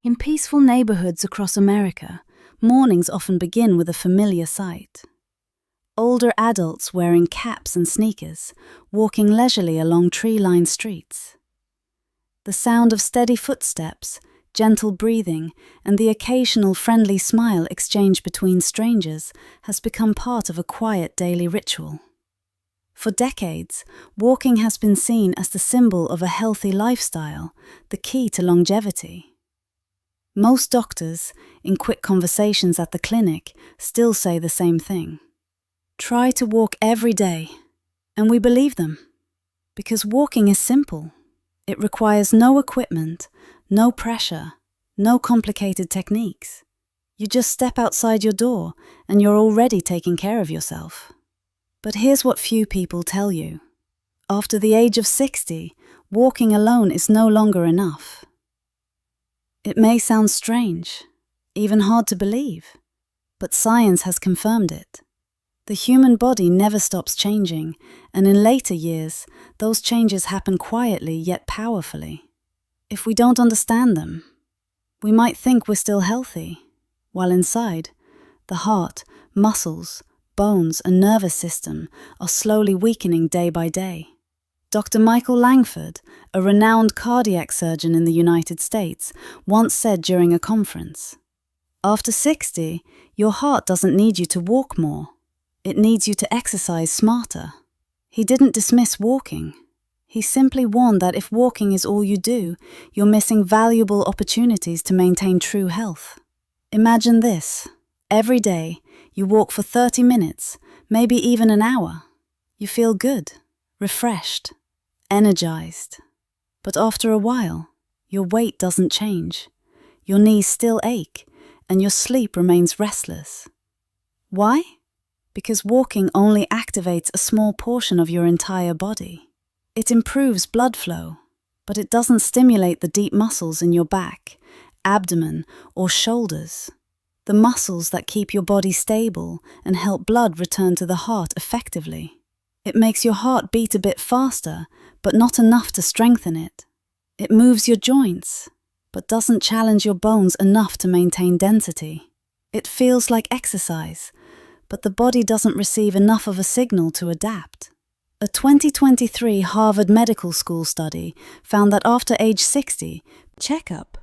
In peaceful neighborhoods across America, mornings often begin with a familiar sight. Older adults wearing caps and sneakers, walking leisurely along tree-lined streets. The sound of steady footsteps, gentle breathing, and the occasional friendly smile exchanged between strangers has become part of a quiet daily ritual. For decades, walking has been seen as the symbol of a healthy lifestyle, the key to longevity. Most doctors, in quick conversations at the clinic, still say the same thing. Try to walk every day, and we believe them. Because walking is simple. It requires no equipment, no pressure, no complicated techniques. You just step outside your door, and you're already taking care of yourself. But here's what few people tell you. After the age of 60, walking alone is no longer enough. It may sound strange, even hard to believe, but science has confirmed it. The human body never stops changing, and in later years, those changes happen quietly yet powerfully. If we don't understand them, we might think we're still healthy, while inside, the heart, muscles, bones, and nervous system are slowly weakening day by day. Dr. Michael Langford, a renowned cardiac surgeon in the United States, once said during a conference, "After 60, your heart doesn't need you to walk more. It needs you to exercise smarter." He didn't dismiss walking. He simply warned that if walking is all you do, you're missing valuable opportunities to maintain true health. Imagine this. Every day, you walk for 30 minutes, maybe even an hour. You feel good, refreshed, energized. But after a while, your weight doesn't change. Your knees still ache, and your sleep remains restless. Why? Because walking only activates a small portion of your entire body. It improves blood flow, but it doesn't stimulate the deep muscles in your back, abdomen, or shoulders. The muscles that keep your body stable and help blood return to the heart effectively. It makes your heart beat a bit faster, but not enough to strengthen it. It moves your joints, but doesn't challenge your bones enough to maintain density. It feels like exercise, but the body doesn't receive enough of a signal to adapt. A 2023 Harvard Medical School study found that after age 60,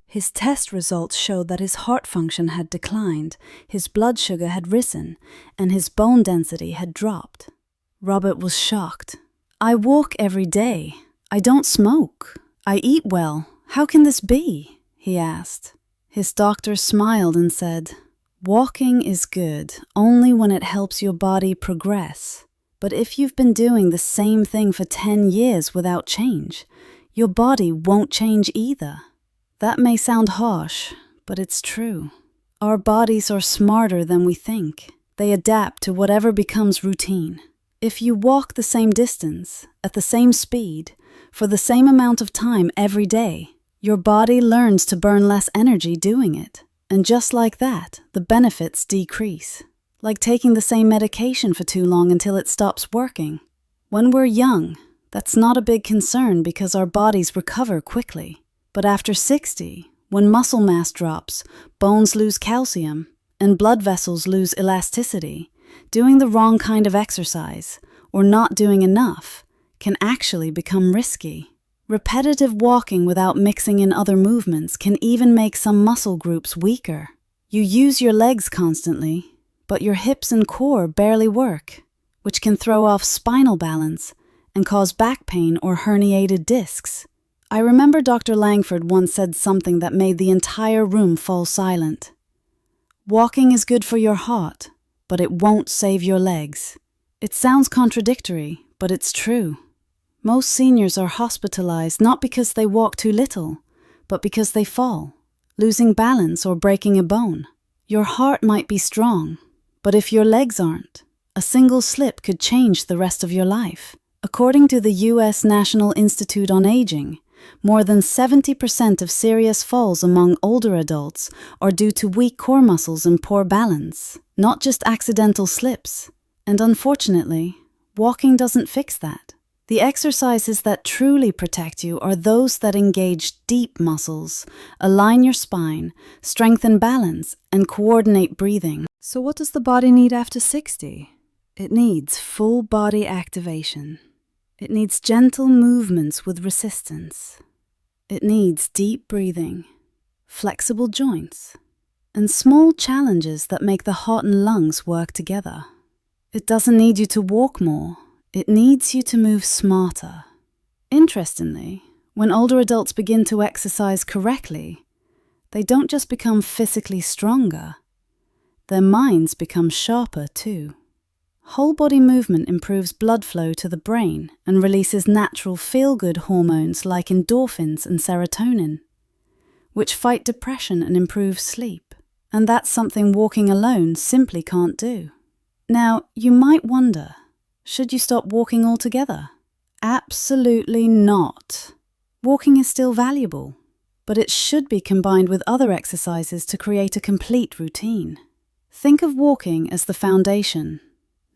his test results showed that his heart function had declined, his blood sugar had risen, and his bone density had dropped. Robert was shocked. "I walk every day. I don't smoke. I eat well. How can this be?" he asked. His doctor smiled and said, "Walking is good only when it helps your body progress. But if you've been doing the same thing for 10 years without change, your body won't change either." That may sound harsh, but it's true. Our bodies are smarter than we think. They adapt to whatever becomes routine. If you walk the same distance, at the same speed, for the same amount of time every day, your body learns to burn less energy doing it. And just like that, the benefits decrease. Like taking the same medication for too long until it stops working. When we're young, that's not a big concern because our bodies recover quickly. But after 60, when muscle mass drops, bones lose calcium, and blood vessels lose elasticity, doing the wrong kind of exercise, or not doing enough, can actually become risky. Repetitive walking without mixing in other movements can even make some muscle groups weaker. You use your legs constantly, but your hips and core barely work, which can throw off spinal balance and cause back pain or herniated discs. I remember Dr. Langford once said something that made the entire room fall silent. "Walking is good for your heart, but it won't save your legs." It sounds contradictory, but it's true. Most seniors are hospitalized not because they walk too little, but because they fall, losing balance or breaking a bone. Your heart might be strong, but if your legs aren't, a single slip could change the rest of your life. According to the U.S. National Institute on Aging, more than 70% of serious falls among older adults are due to weak core muscles and poor balance, not just accidental slips. And unfortunately, walking doesn't fix that. The exercises that truly protect you are those that engage deep muscles, align your spine, strengthen balance, and coordinate breathing. So what does the body need after 60? It needs full body activation. It needs gentle movements with resistance. It needs deep breathing, flexible joints, and small challenges that make the heart and lungs work together. It doesn't need you to walk more. It needs you to move smarter. Interestingly, when older adults begin to exercise correctly, they don't just become physically stronger, their minds become sharper too. Whole body movement improves blood flow to the brain and releases natural feel-good hormones like endorphins and serotonin, which fight depression and improve sleep. And that's something walking alone simply can't do. Now, you might wonder, should you stop walking altogether? Absolutely not. Walking is still valuable, but it should be combined with other exercises to create a complete routine. Think of walking as the foundation,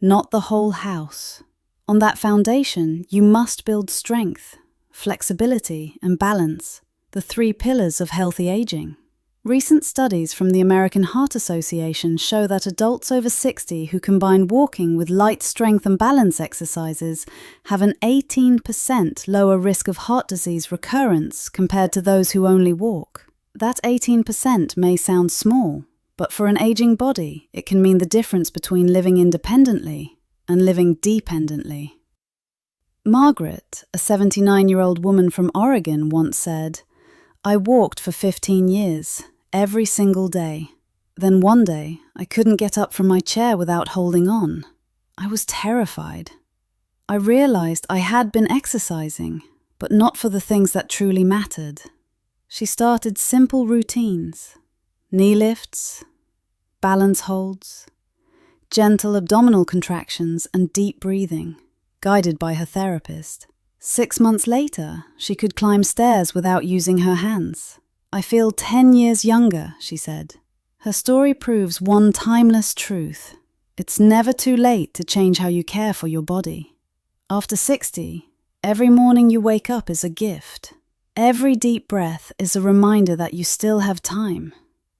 not the whole house. On that foundation, you must build strength, flexibility, and balance, the 3 pillars of healthy aging. Recent studies from the American Heart Association show that adults over 60 who combine walking with light strength and balance exercises have an 18% lower risk of heart disease recurrence compared to those who only walk. That 18% may sound small, but for an aging body, it can mean the difference between living independently and living dependently. Margaret, a 79-year-old woman from Oregon, once said, "I walked for 15 years, every single day. Then one day, I couldn't get up from my chair without holding on. I was terrified. I realized I had been exercising, but not for the things that truly mattered." She started simple routines, knee lifts, balance holds, gentle abdominal contractions, and deep breathing, guided by her therapist. 6 months later, she could climb stairs without using her hands. "I feel 10 years younger," she said. Her story proves one timeless truth. It's never too late to change how you care for your body. After 60, every morning you wake up is a gift. Every deep breath is a reminder that you still have time.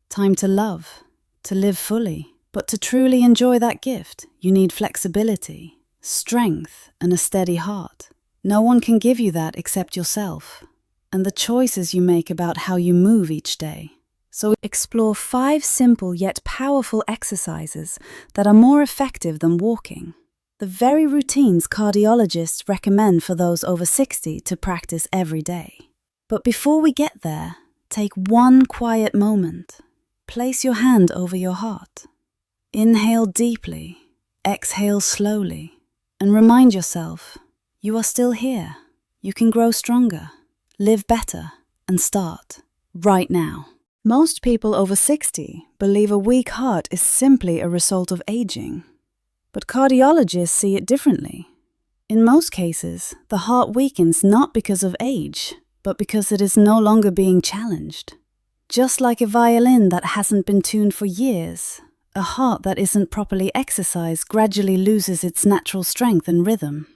Time to love, to live fully. But to truly enjoy that gift, you need flexibility, strength, and a steady heart. No one can give you that except yourself, and the choices you make about how you move each day. So explore 5 simple yet powerful exercises that are more effective than walking. The very routines cardiologists recommend for those over 60 to practice every day. But before we get there, take one quiet moment. Place your hand over your heart. Inhale deeply, exhale slowly, and remind yourself, you are still here. You can grow stronger, live better, and start right now. Most people over 60 believe a weak heart is simply a result of aging. But cardiologists see it differently. In most cases, the heart weakens not because of age, but because it is no longer being challenged. Just like a violin that hasn't been tuned for years, a heart that isn't properly exercised gradually loses its natural strength and rhythm.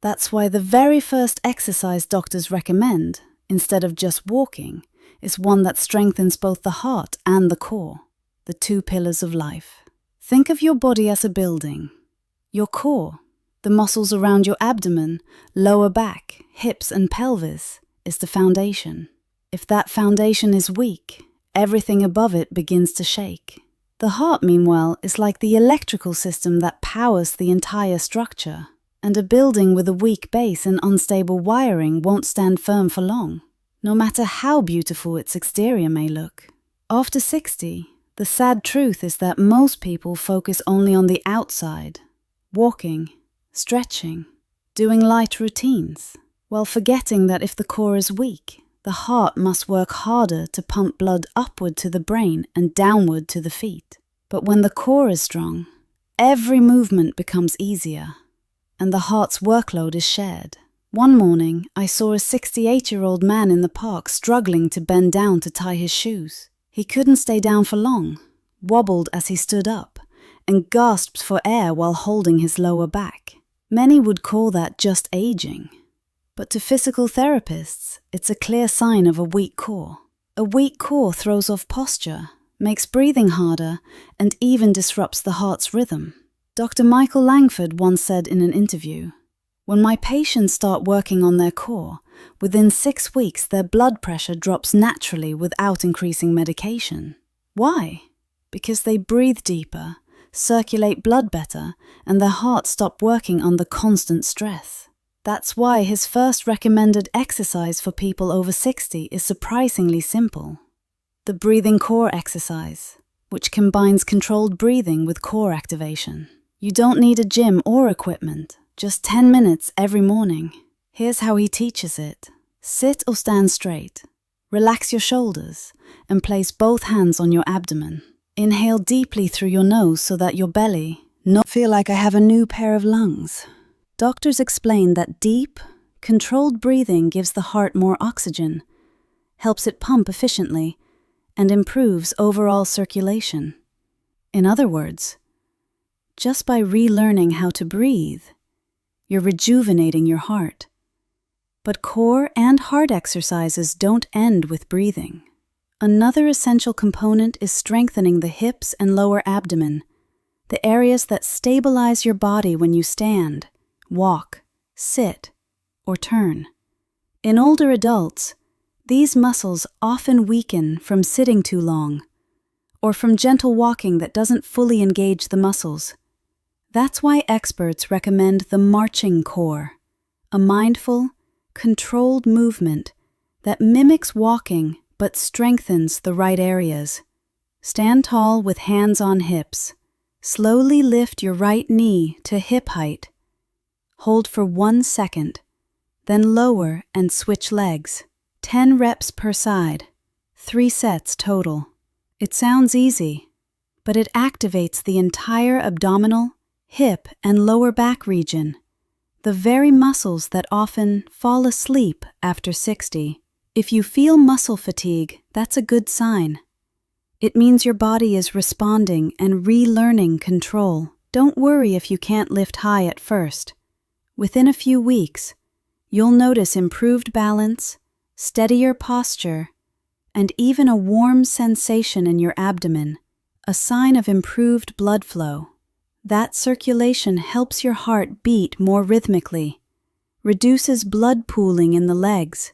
That's why the very first exercise doctors recommend, instead of just walking, is one that strengthens both the heart and the core, the 2 pillars of life. Think of your body as a building. Your core, the muscles around your abdomen, lower back, hips, and pelvis, is the foundation. If that foundation is weak, everything above it begins to shake. The heart, meanwhile, is like the electrical system that powers the entire structure. And a building with a weak base and unstable wiring won't stand firm for long, no matter how beautiful its exterior may look. After 60, the sad truth is that most people focus only on the outside, walking, stretching, doing light routines, while forgetting that if the core is weak, the heart must work harder to pump blood upward to the brain and downward to the feet. But when the core is strong, every movement becomes easier, and the heart's workload is shared. One morning, I saw a 68-year-old man in the park struggling to bend down to tie his shoes. He couldn't stay down for long, wobbled as he stood up, and gasped for air while holding his lower back. Many would call that just aging, But to physical therapists, it's a clear sign of a weak core. A weak core throws off posture, makes breathing harder, and even disrupts the heart's rhythm. Dr. Michael Langford once said in an interview, "When my patients start working on their core, within 6 weeks their blood pressure drops naturally without increasing medication. Why? Because they breathe deeper, circulate blood better, and their hearts stop working under constant stress." That's why his first recommended exercise for people over 60 is surprisingly simple. The breathing core exercise, which combines controlled breathing with core activation. You don't need a gym or equipment, just 10 minutes every morning. Here's how he teaches it. Sit or stand straight. Relax your shoulders and place both hands on your abdomen. Inhale deeply through your nose so that your belly not feel like I have a new pair of lungs. Doctors explain that deep, controlled breathing gives the heart more oxygen, helps it pump efficiently, and improves overall circulation. In other words, just by relearning how to breathe, you're rejuvenating your heart. But core and heart exercises don't end with breathing. Another essential component is strengthening the hips and lower abdomen, the areas that stabilize your body when you stand, walk, sit, or turn. In older adults, these muscles often weaken from sitting too long, or from gentle walking that doesn't fully engage the muscles. That's why experts recommend the marching core, a mindful, controlled movement that mimics walking but strengthens the right areas. Stand tall with hands on hips. Slowly lift your right knee to hip height. Hold for 1 second, then lower and switch legs. 10 reps per side, 3 sets total. It sounds easy, but it activates the entire abdominal, hip, and lower back region, the very muscles that often fall asleep after 60. If you feel muscle fatigue, that's a good sign. It means your body is responding and relearning control. Don't worry if you can't lift high at first. Within a few weeks, you'll notice improved balance, steadier posture, and even a warm sensation in your abdomen, a sign of improved blood flow. That circulation helps your heart beat more rhythmically, reduces blood pooling in the legs,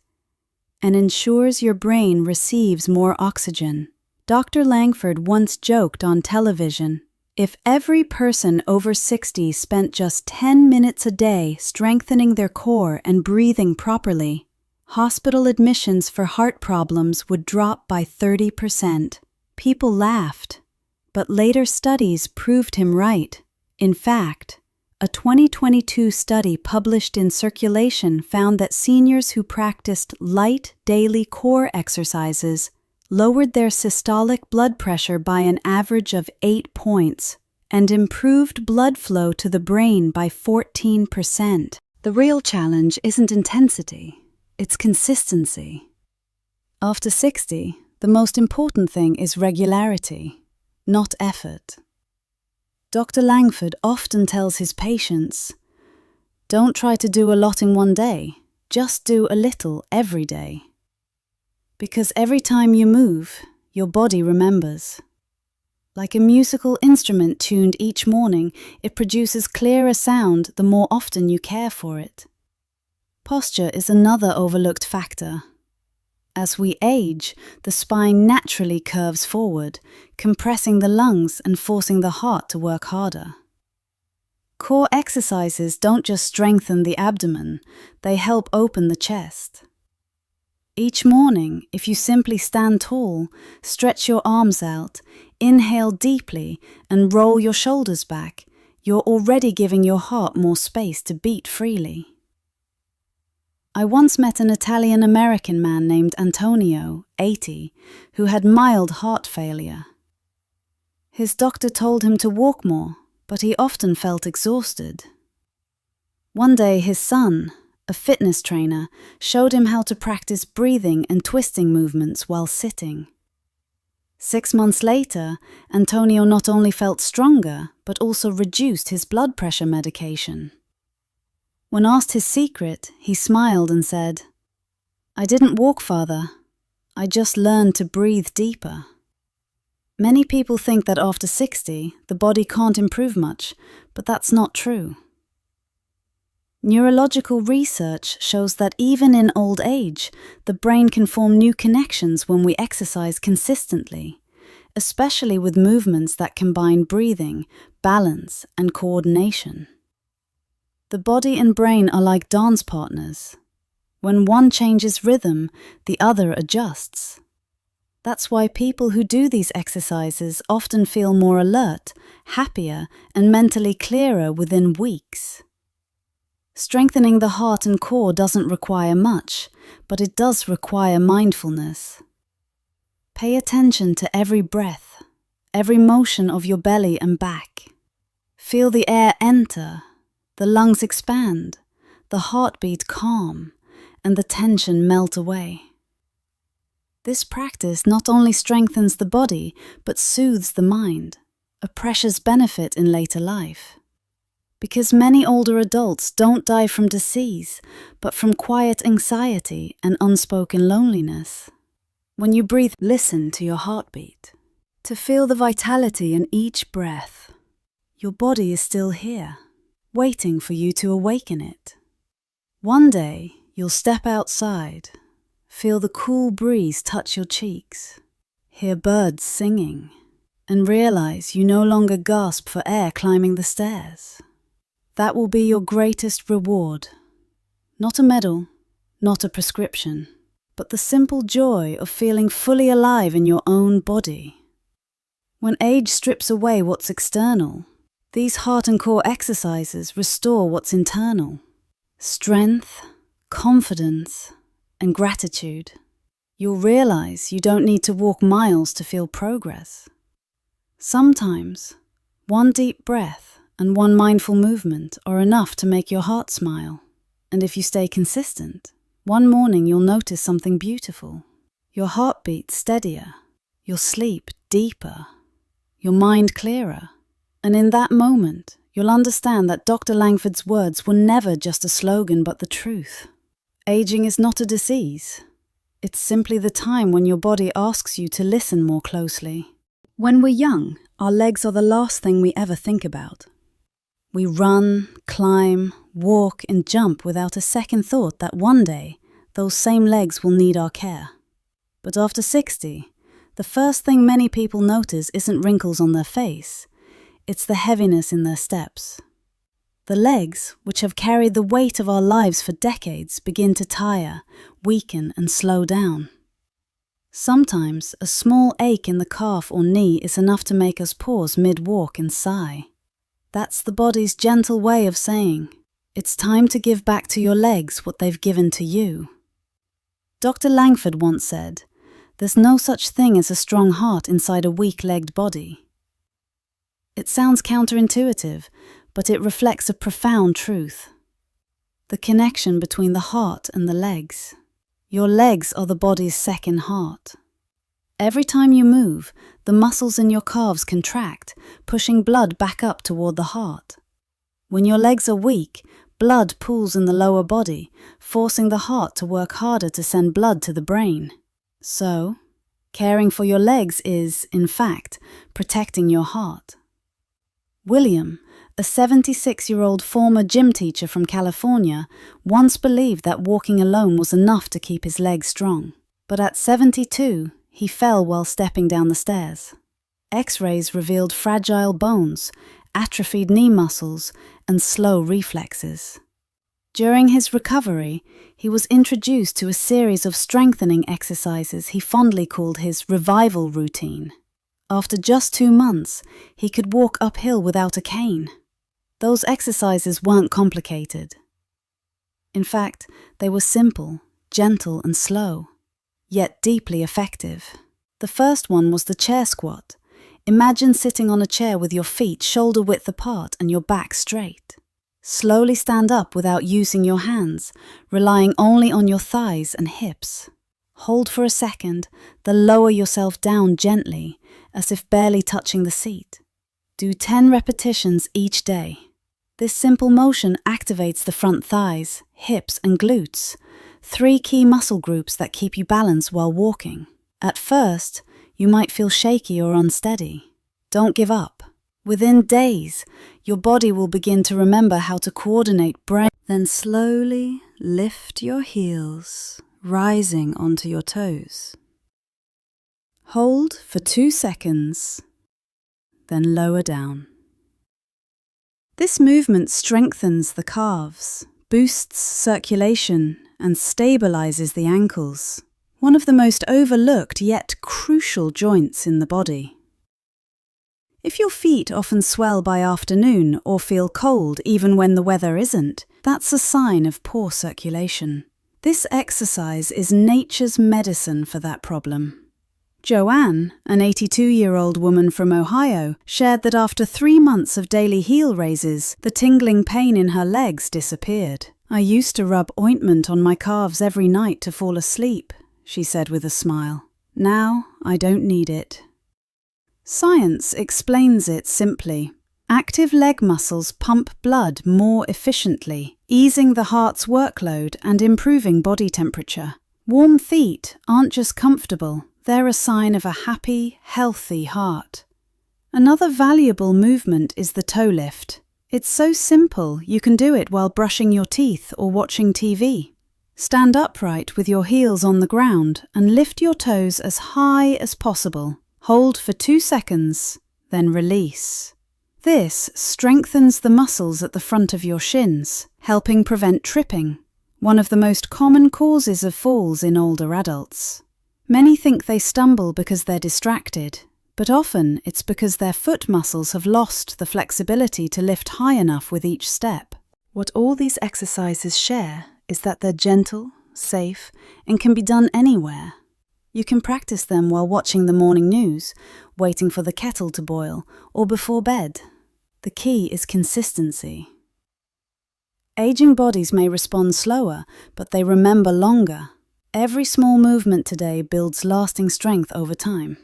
and ensures your brain receives more oxygen. Dr. Langford once joked on television, "If every person over 60 spent just 10 minutes a day strengthening their core and breathing properly, hospital admissions for heart problems would drop by 30%. People laughed, but later studies proved him right. In fact, a 2022 study published in Circulation found that seniors who practiced light daily core exercises lowered their systolic blood pressure by an average of 8 points and improved blood flow to the brain by 14%. The real challenge isn't intensity, it's consistency. After 60, the most important thing is regularity, not effort. Dr. Langford often tells his patients, "Don't try to do a lot in one day, just do a little every day." Because every time you move, your body remembers. Like a musical instrument tuned each morning, it produces clearer sound the more often you care for it. Posture is another overlooked factor. As we age, the spine naturally curves forward, compressing the lungs and forcing the heart to work harder. Core exercises don't just strengthen the abdomen, they help open the chest. Each morning, if you simply stand tall, stretch your arms out, inhale deeply, and roll your shoulders back, you're already giving your heart more space to beat freely. I once met an Italian-American man named Antonio, 80, who had mild heart failure. His doctor told him to walk more, but he often felt exhausted. One day his son, a fitness trainer, showed him how to practice breathing and twisting movements while sitting. 6 months later, Antonio not only felt stronger, but also reduced his blood pressure medication. When asked his secret, he smiled and said, "I didn't walk farther. I just learned to breathe deeper." Many people think that after 60, the body can't improve much, but that's not true. Neurological research shows that even in old age, the brain can form new connections when we exercise consistently, especially with movements that combine breathing, balance, and coordination. The body and brain are like dance partners. When one changes rhythm, the other adjusts. That's why people who do these exercises often feel more alert, happier, and mentally clearer within weeks. Strengthening the heart and core doesn't require much, but it does require mindfulness. Pay attention to every breath, every motion of your belly and back. Feel the air enter, the lungs expand, the heartbeat calm, and the tension melt away. This practice not only strengthens the body, but soothes the mind, a precious benefit in later life. Because many older adults don't die from disease, but from quiet anxiety and unspoken loneliness. When you breathe, listen to your heartbeat, to feel the vitality in each breath. Your body is still here, waiting for you to awaken it. One day, you'll step outside, feel the cool breeze touch your cheeks, hear birds singing, and realize you no longer gasp for air climbing the stairs. That will be your greatest reward. Not a medal, not a prescription, but the simple joy of feeling fully alive in your own body. When age strips away what's external, these heart and core exercises restore what's internal. Strength, confidence, and gratitude. You'll realize you don't need to walk miles to feel progress. Sometimes, one deep breath and one mindful movement are enough to make your heart smile. And if you stay consistent, one morning you'll notice something beautiful. Your heartbeat steadier, your sleep deeper, your mind clearer. And in that moment, you'll understand that Dr. Langford's words were never just a slogan but the truth. Aging is not a disease. It's simply the time when your body asks you to listen more closely. When we're young, our legs are the last thing we ever think about. We run, climb, walk, and jump without a second thought that one day, those same legs will need our care. But after 60, the first thing many people notice isn't wrinkles on their face, it's the heaviness in their steps. The legs, which have carried the weight of our lives for decades, begin to tire, weaken, and slow down. Sometimes a small ache in the calf or knee is enough to make us pause mid-walk and sigh. That's the body's gentle way of saying, it's time to give back to your legs what they've given to you. Dr. Langford once said, "There's no such thing as a strong heart inside a weak-legged body." It sounds counterintuitive, but it reflects a profound truth. The connection between the heart and the legs. Your legs are the body's second heart. Every time you move, the muscles in your calves contract, pushing blood back up toward the heart. When your legs are weak, blood pools in the lower body, forcing the heart to work harder to send blood to the brain. So, caring for your legs is, in fact, protecting your heart. William, a 76-year-old former gym teacher from California, once believed that walking alone was enough to keep his legs strong. But at 72, he fell while stepping down the stairs. X-rays revealed fragile bones, atrophied knee muscles, and slow reflexes. During his recovery, he was introduced to a series of strengthening exercises he fondly called his revival routine. After just 2 months, he could walk uphill without a cane. Those exercises weren't complicated. In fact, they were simple, gentle, and slow, yet deeply effective. The first one was the chair squat. Imagine sitting on a chair with your feet shoulder-width apart and your back straight. Slowly stand up without using your hands, relying only on your thighs and hips. Hold for a second, then lower yourself down gently, as if barely touching the seat. Do 10 repetitions each day. This simple motion activates the front thighs, hips, and glutes, 3 key muscle groups that keep you balanced while walking. At first, you might feel shaky or unsteady. Don't give up. Within days, your body will begin to remember how to coordinate brain. Then slowly lift your heels, rising onto your toes. Hold for 2 seconds, then lower down. This movement strengthens the calves, boosts circulation, and stabilizes the ankles, one of the most overlooked yet crucial joints in the body. If your feet often swell by afternoon or feel cold even when the weather isn't, that's a sign of poor circulation. This exercise is nature's medicine for that problem. Joanne, an 82-year-old woman from Ohio, shared that after 3 months of daily heel raises, the tingling pain in her legs disappeared. "I used to rub ointment on my calves every night to fall asleep," she said with a smile. "Now I don't need it." Science explains it simply. Active leg muscles pump blood more efficiently, easing the heart's workload and improving body temperature. Warm feet aren't just comfortable, they're a sign of a happy, healthy heart. Another valuable movement is the toe lift. It's so simple you can do it while brushing your teeth or watching TV. Stand upright with your heels on the ground and lift your toes as high as possible. Hold for 2 seconds, then release. This strengthens the muscles at the front of your shins, helping prevent tripping, one of the most common causes of falls in older adults. Many think they stumble because they're distracted, but often it's because their foot muscles have lost the flexibility to lift high enough with each step. What all these exercises share is that they're gentle, safe, and can be done anywhere. You can practice them while watching the morning news, waiting for the kettle to boil, or before bed. The key is consistency. Aging bodies may respond slower, but they remember longer. Every small movement today builds lasting strength over time.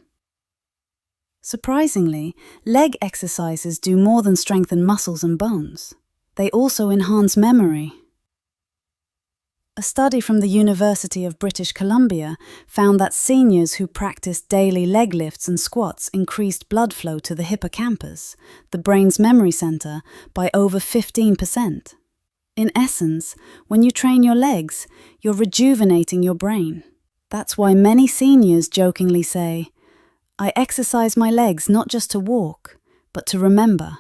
Surprisingly, leg exercises do more than strengthen muscles and bones. They also enhance memory. A study from the University of British Columbia found that seniors who practiced daily leg lifts and squats increased blood flow to the hippocampus, the brain's memory center, by over 15%. In essence, when you train your legs, you're rejuvenating your brain. That's why many seniors jokingly say, "I exercise my legs not just to walk, but to remember."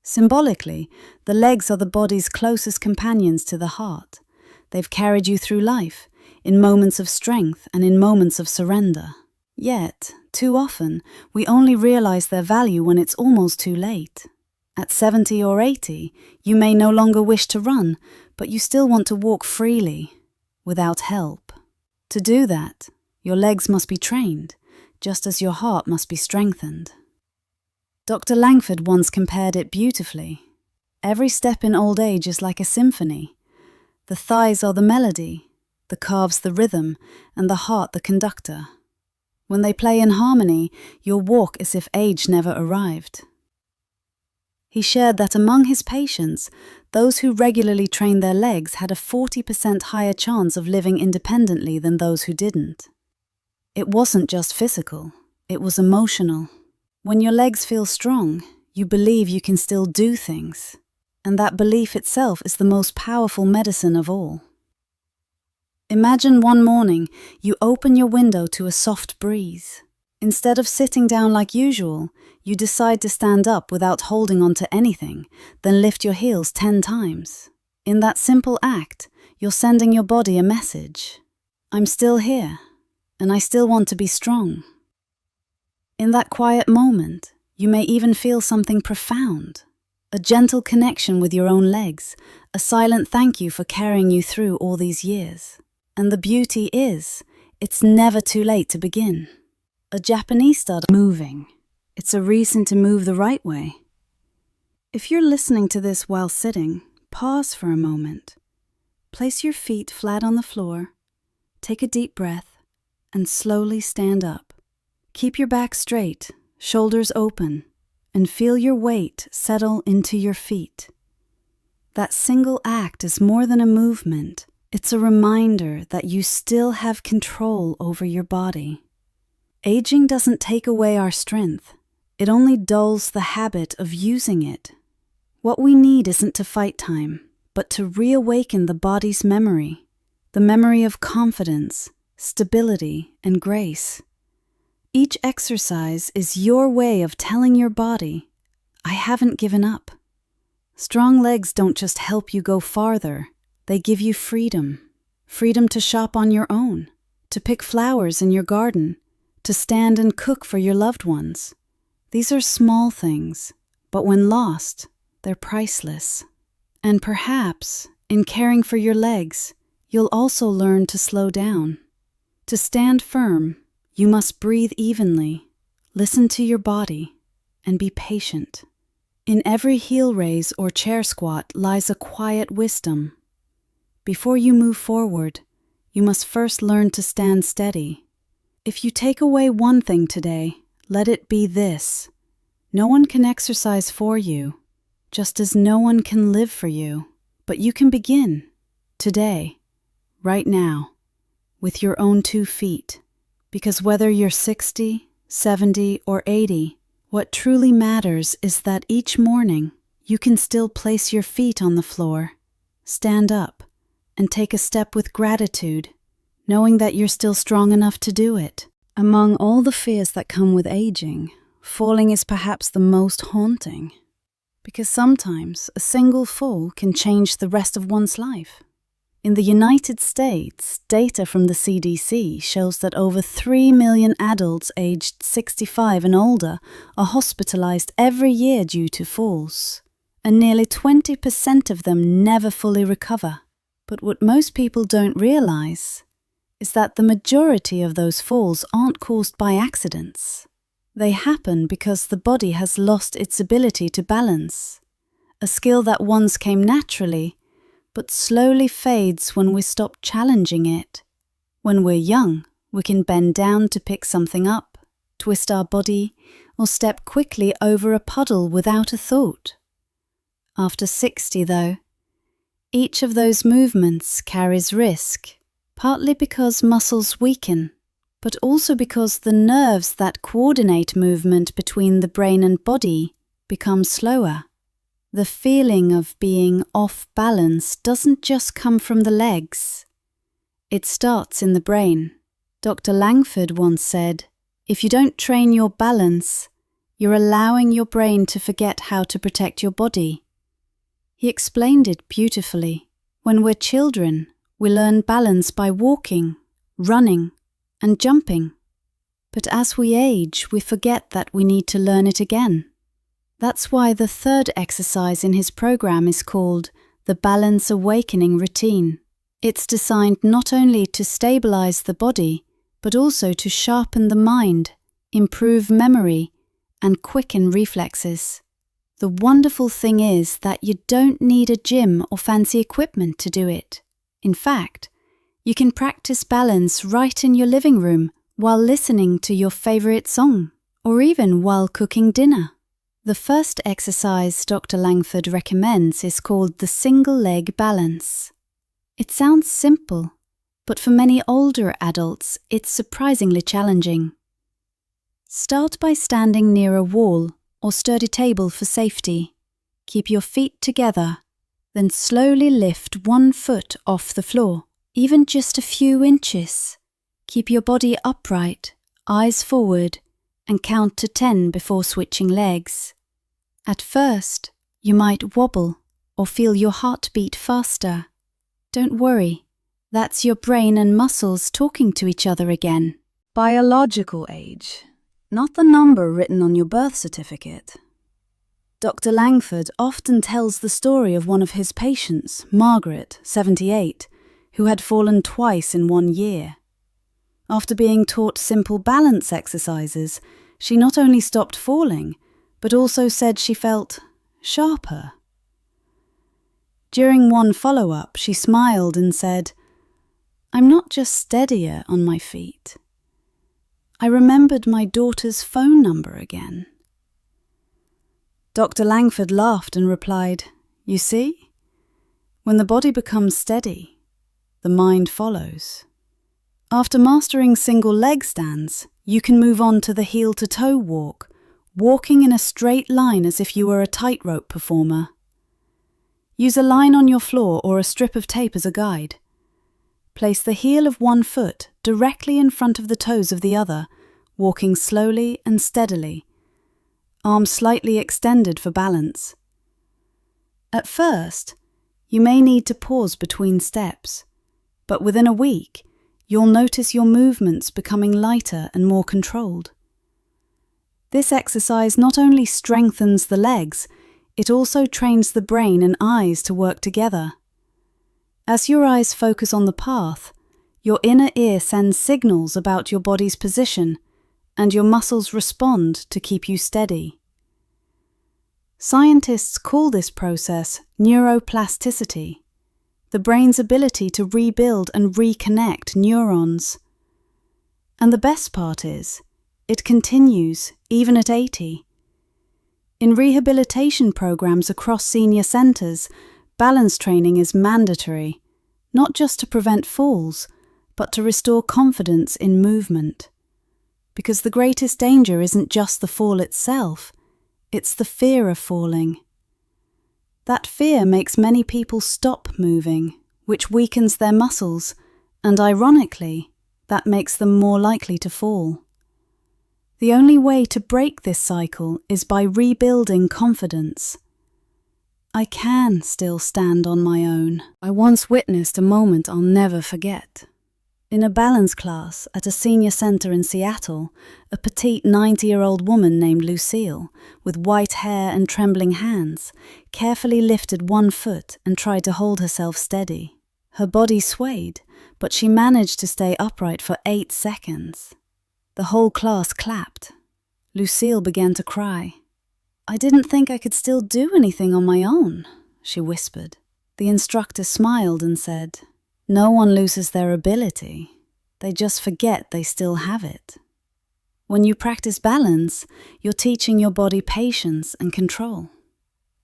Symbolically, the legs are the body's closest companions to the heart. They've carried you through life, in moments of strength and in moments of surrender. Yet, too often, we only realize their value when it's almost too late. At 70 or 80, you may no longer wish to run, but you still want to walk freely, without help. To do that, your legs must be trained, just as your heart must be strengthened. Dr. Langford once compared it beautifully. Every step in old age is like a symphony. The thighs are the melody, the calves the rhythm, and the heart the conductor. When they play in harmony, you'll walk as if age never arrived. He shared that among his patients, those who regularly trained their legs had a 40% higher chance of living independently than those who didn't. It wasn't just physical, it was emotional. When your legs feel strong, you believe you can still do things, and that belief itself is the most powerful medicine of all. Imagine one morning you open your window to a soft breeze. Instead of sitting down like usual, you decide to stand up without holding on to anything, then lift your heels 10 times. In that simple act, you're sending your body a message. I'm still here, and I still want to be strong. In that quiet moment, you may even feel something profound. A gentle connection with your own legs, a silent thank you for carrying you through all these years. And the beauty is, it's never too late to begin. A Japanese study moving. It's a reason to move the right way. If you're listening to this while sitting, pause for a moment. Place your feet flat on the floor, take a deep breath, and slowly stand up. Keep your back straight, shoulders open, and feel your weight settle into your feet. That single act is more than a movement. It's a reminder that you still have control over your body. Aging doesn't take away our strength. It only dulls the habit of using it. What we need isn't to fight time, but to reawaken the body's memory, the memory of confidence, stability, and grace. Each exercise is your way of telling your body, I haven't given up. Strong legs don't just help you go farther, they give you freedom. Freedom to shop on your own, to pick flowers in your garden, to stand and cook for your loved ones. These are small things, but when lost, they're priceless. And perhaps, in caring for your legs, you'll also learn to slow down. To stand firm, you must breathe evenly, listen to your body, and be patient. In every heel raise or chair squat lies a quiet wisdom. Before you move forward, you must first learn to stand steady. If you take away one thing today, let it be this. No one can exercise for you, just as no one can live for you. But you can begin, today, right now, with your own 2 feet. Because whether you're 60, 70, or 80, what truly matters is that each morning you can still place your feet on the floor, stand up, and take a step with gratitude, knowing that you're still strong enough to do it. Among all the fears that come with aging, falling is perhaps the most haunting, because sometimes a single fall can change the rest of one's life. In the United States, data from the CDC shows that over 3 million adults aged 65 and older are hospitalized every year due to falls, and nearly 20% of them never fully recover. But what most people don't realize is that the majority of those falls aren't caused by accidents. They happen because the body has lost its ability to balance, a skill that once came naturally, but slowly fades when we stop challenging it. When we're young, we can bend down to pick something up, twist our body, or step quickly over a puddle without a thought. After 60, though, each of those movements carries risk, partly because muscles weaken, but also because the nerves that coordinate movement between the brain and body become slower. The feeling of being off balance doesn't just come from the legs. It starts in the brain. Dr. Langford once said, if you don't train your balance, you're allowing your brain to forget how to protect your body. He explained it beautifully. When we're children, we learn balance by walking, running, and jumping. But as we age, we forget that we need to learn it again. That's why the third exercise in his program is called the Balance Awakening Routine. It's designed not only to stabilize the body, but also to sharpen the mind, improve memory, and quicken reflexes. The wonderful thing is that you don't need a gym or fancy equipment to do it. In fact, you can practice balance right in your living room while listening to your favorite song, or even while cooking dinner. The first exercise Dr. Langford recommends is called the single leg balance. It sounds simple, but for many older adults, it's surprisingly challenging. Start by standing near a wall or sturdy table for safety. Keep your feet together, then slowly lift one foot off the floor, even just a few inches. Keep your body upright, eyes forward, and count to 10 before switching legs. At first, you might wobble or feel your heart beat faster. Don't worry, that's your brain and muscles talking to each other again. Biological age, not the number written on your birth certificate. Dr. Langford often tells the story of one of his patients, Margaret, 78, who had fallen twice in 1 year. After being taught simple balance exercises, she not only stopped falling, but also said she felt sharper. During one follow-up, she smiled and said, "I'm not just steadier on my feet. I remembered my daughter's phone number again." Dr. Langford laughed and replied, "You see? When the body becomes steady, the mind follows. After mastering single leg stands, you can move on to the heel-to-toe walk, walking in a straight line as if you were a tightrope performer. Use a line on your floor or a strip of tape as a guide. Place the heel of one foot directly in front of the toes of the other, walking slowly and steadily, arms slightly extended for balance. At first, you may need to pause between steps, but within a week, you'll notice your movements becoming lighter and more controlled. This exercise not only strengthens the legs, it also trains the brain and eyes to work together. As your eyes focus on the path, your inner ear sends signals about your body's position, and your muscles respond to keep you steady. Scientists call this process neuroplasticity, the brain's ability to rebuild and reconnect neurons. And the best part is, it continues even at 80. In rehabilitation programs across senior centres, balance training is mandatory, not just to prevent falls, but to restore confidence in movement. Because the greatest danger isn't just the fall itself, it's the fear of falling. That fear makes many people stop moving, which weakens their muscles, and ironically, that makes them more likely to fall. The only way to break this cycle is by rebuilding confidence. I can still stand on my own. I once witnessed a moment I'll never forget. In a balance class at a senior centre in Seattle, a petite 90-year-old woman named Lucille, with white hair and trembling hands, carefully lifted one foot and tried to hold herself steady. Her body swayed, but she managed to stay upright for 8 seconds. The whole class clapped. Lucille began to cry. "I didn't think I could still do anything on my own," she whispered. The instructor smiled and said, "No one loses their ability. They just forget they still have it." When you practice balance, you're teaching your body patience and control.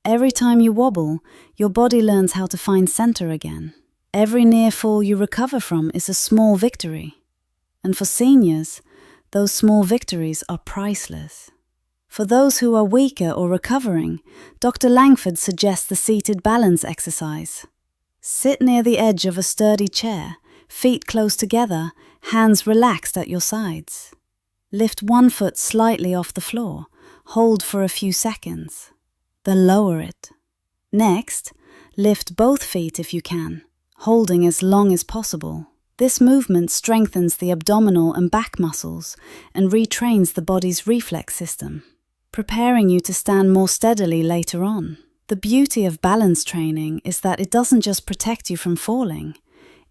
Every time you wobble, your body learns how to find center again. Every near fall you recover from is a small victory. And for seniors, those small victories are priceless. For those who are weaker or recovering, Dr. Langford suggests the seated balance exercise. Sit near the edge of a sturdy chair, feet close together, hands relaxed at your sides. Lift one foot slightly off the floor, hold for a few seconds. Then lower it. Next, lift both feet if you can, holding as long as possible. This movement strengthens the abdominal and back muscles and retrains the body's reflex system, preparing you to stand more steadily later on. The beauty of balance training is that it doesn't just protect you from falling,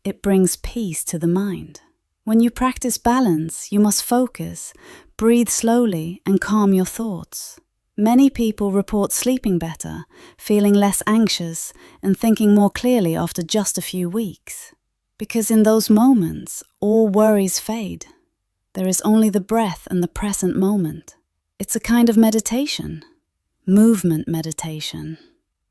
it brings peace to the mind. When you practice balance, you must focus, breathe slowly, and calm your thoughts. Many people report sleeping better, feeling less anxious, and thinking more clearly after just a few weeks. Because in those moments, all worries fade. There is only the breath and the present moment. It's a kind of meditation. Movement meditation.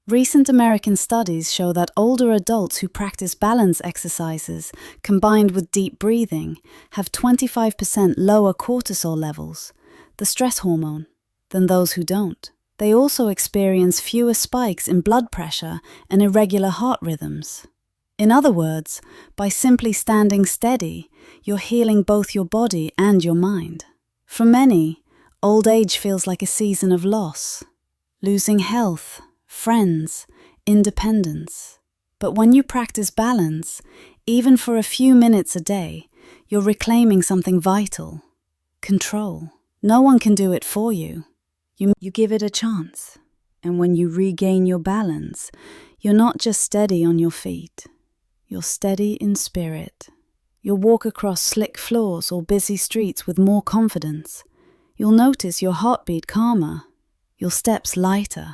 Recent American studies show that older adults who practice balance exercises combined with deep breathing have 25% lower cortisol levels, the stress hormone, than those who don't. They also experience fewer spikes in blood pressure and irregular heart rhythms. In other words, by simply standing steady, you're healing both your body and your mind. For many, old age feels like a season of loss, losing health, friends, independence. But when you practice balance, even for a few minutes a day, you're reclaiming something vital: control. No one can do it for you. You give it a chance. And when you regain your balance, you're not just steady on your feet. You're steady in spirit. You'll walk across slick floors or busy streets with more confidence. You'll notice your heartbeat calmer, your steps lighter,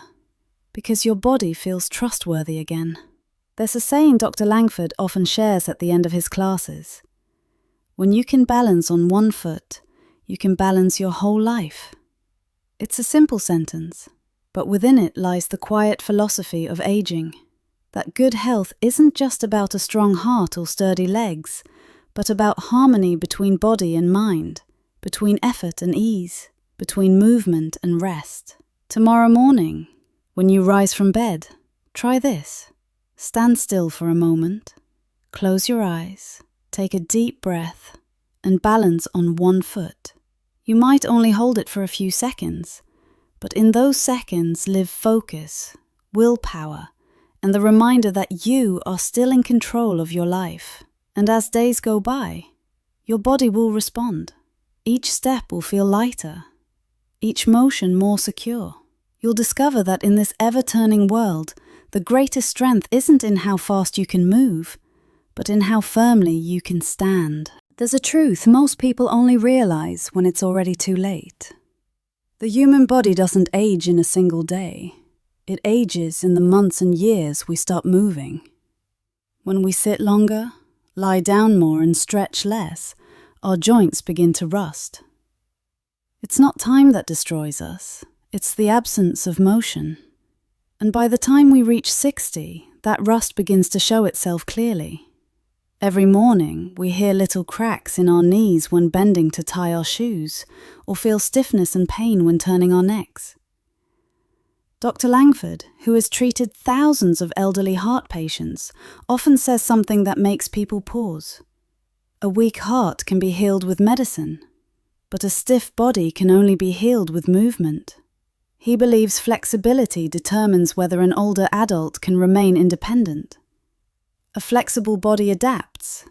because your body feels trustworthy again. There's a saying Dr. Langford often shares at the end of his classes. When you can balance on one foot, you can balance your whole life. It's a simple sentence, But within it lies the quiet philosophy of aging, that good health isn't just about a strong heart or sturdy legs, but about harmony between body and mind, between effort and ease, between movement and rest. Tomorrow morning, when you rise from bed, try this. Stand still for a moment, close your eyes, take a deep breath, and balance on one foot. You might only hold it for a few seconds, but in those seconds live focus, willpower, and the reminder that you are still in control of your life. And as days go by, your body will respond. Each step will feel lighter, each motion more secure. You'll discover that in this ever-turning world, the greatest strength isn't in how fast you can move, but in how firmly you can stand. There's a truth most people only realize when it's already too late. The human body doesn't age in a single day. It ages in the months and years we stop moving. When we sit longer, lie down more and stretch less, our joints begin to rust. It's not time that destroys us, it's the absence of motion. And by the time we reach 60, that rust begins to show itself clearly. Every morning, we hear little cracks in our knees when bending to tie our shoes, or feel stiffness and pain when turning our necks. Dr. Langford, who has treated thousands of elderly heart patients, often says something that makes people pause. A weak heart can be healed with medicine, but a stiff body can only be healed with movement. He believes flexibility determines whether an older adult can remain independent. A flexible body adapts,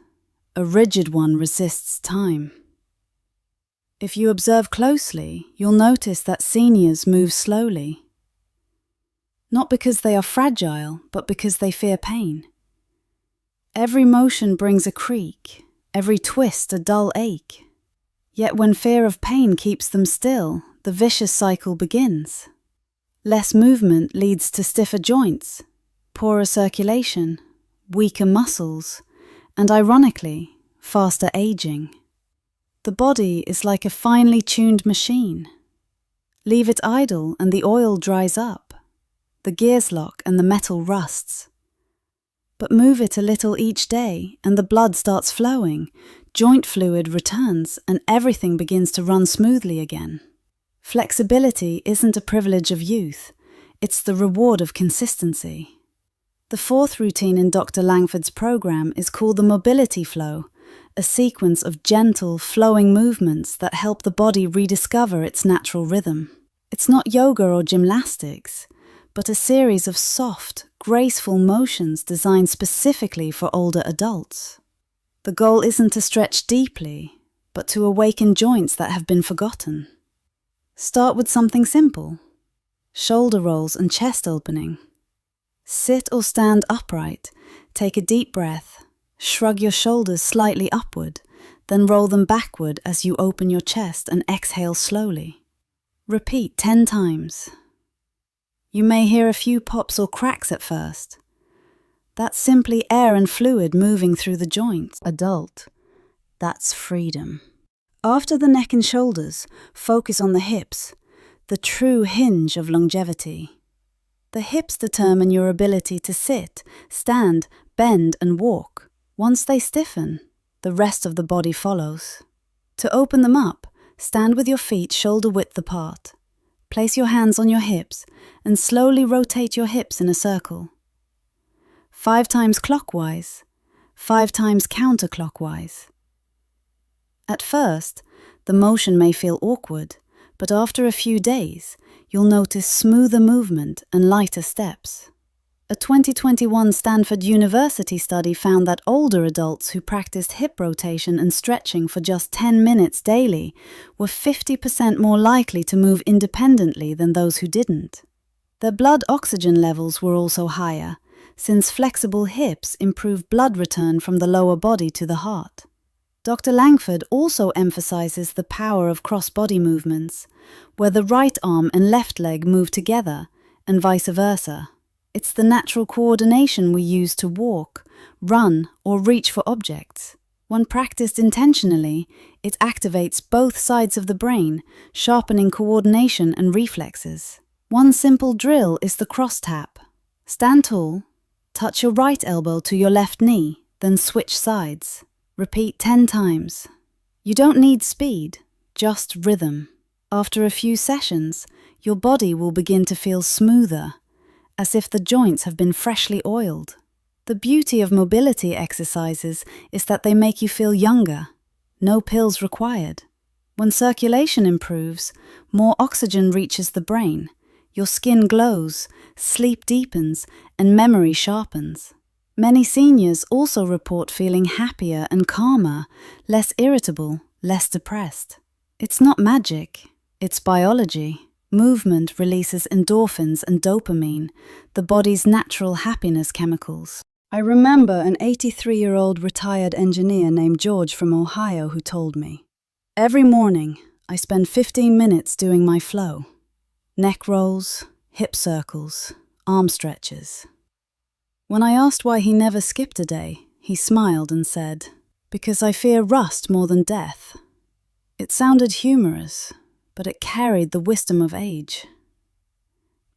a rigid one resists time. If you observe closely, you'll notice that seniors move slowly. Not because they are fragile, but because they fear pain. Every motion brings a creak, every twist a dull ache. Yet when fear of pain keeps them still, the vicious cycle begins. Less movement leads to stiffer joints, poorer circulation, weaker muscles, and ironically, faster aging. The body is like a finely tuned machine. Leave it idle and the oil dries up, the gears lock and the metal rusts. But move it a little each day and the blood starts flowing, joint fluid returns, and everything begins to run smoothly again. Flexibility isn't a privilege of youth, it's the reward of consistency. The fourth routine in Dr. Langford's program is called the mobility flow, a sequence of gentle, flowing movements that help the body rediscover its natural rhythm. It's not yoga or gymnastics, but a series of soft, graceful motions designed specifically for older adults. The goal isn't to stretch deeply, but to awaken joints that have been forgotten. Start with something simple: shoulder rolls and chest opening. Sit or stand upright, take a deep breath, shrug your shoulders slightly upward, then roll them backward as you open your chest and exhale slowly. Repeat 10 times. You may hear a few pops or cracks at first. That's simply air and fluid moving through the joints. Adult, that's freedom. After the neck and shoulders, focus on the hips, the true hinge of longevity. The hips determine your ability to sit, stand, bend, and walk. Once they stiffen, the rest of the body follows. To open them up, stand with your feet shoulder width apart. Place your hands on your hips and slowly rotate your hips in a circle. 5 times clockwise, 5 times counterclockwise. At first, the motion may feel awkward, but after a few days, you'll notice smoother movement and lighter steps. A 2021 Stanford University study found that older adults who practiced hip rotation and stretching for just 10 minutes daily were 50% more likely to move independently than those who didn't. Their blood oxygen levels were also higher, since flexible hips improve blood return from the lower body to the heart. Dr. Langford also emphasizes the power of cross-body movements, where the right arm and left leg move together, and vice versa. It's the natural coordination we use to walk, run, or reach for objects. When practiced intentionally, it activates both sides of the brain, sharpening coordination and reflexes. One simple drill is the cross tap. Stand tall, touch your right elbow to your left knee, then switch sides. Repeat 10 times. You don't need speed, just rhythm. After a few sessions, your body will begin to feel smoother, as if the joints have been freshly oiled. The beauty of mobility exercises is that they make you feel younger. No pills required. When circulation improves, more oxygen reaches the brain, your skin glows, sleep deepens, and memory sharpens. Many seniors also report feeling happier and calmer, less irritable, less depressed. It's not magic, it's biology. Movement releases endorphins and dopamine, the body's natural happiness chemicals. I remember an 83-year-old retired engineer named George from Ohio who told me, "Every morning, I spend 15 minutes doing my flow. Neck rolls, hip circles, arm stretches." When I asked why he never skipped a day, he smiled and said, "Because I fear rust more than death." It sounded humorous, but it carried the wisdom of age.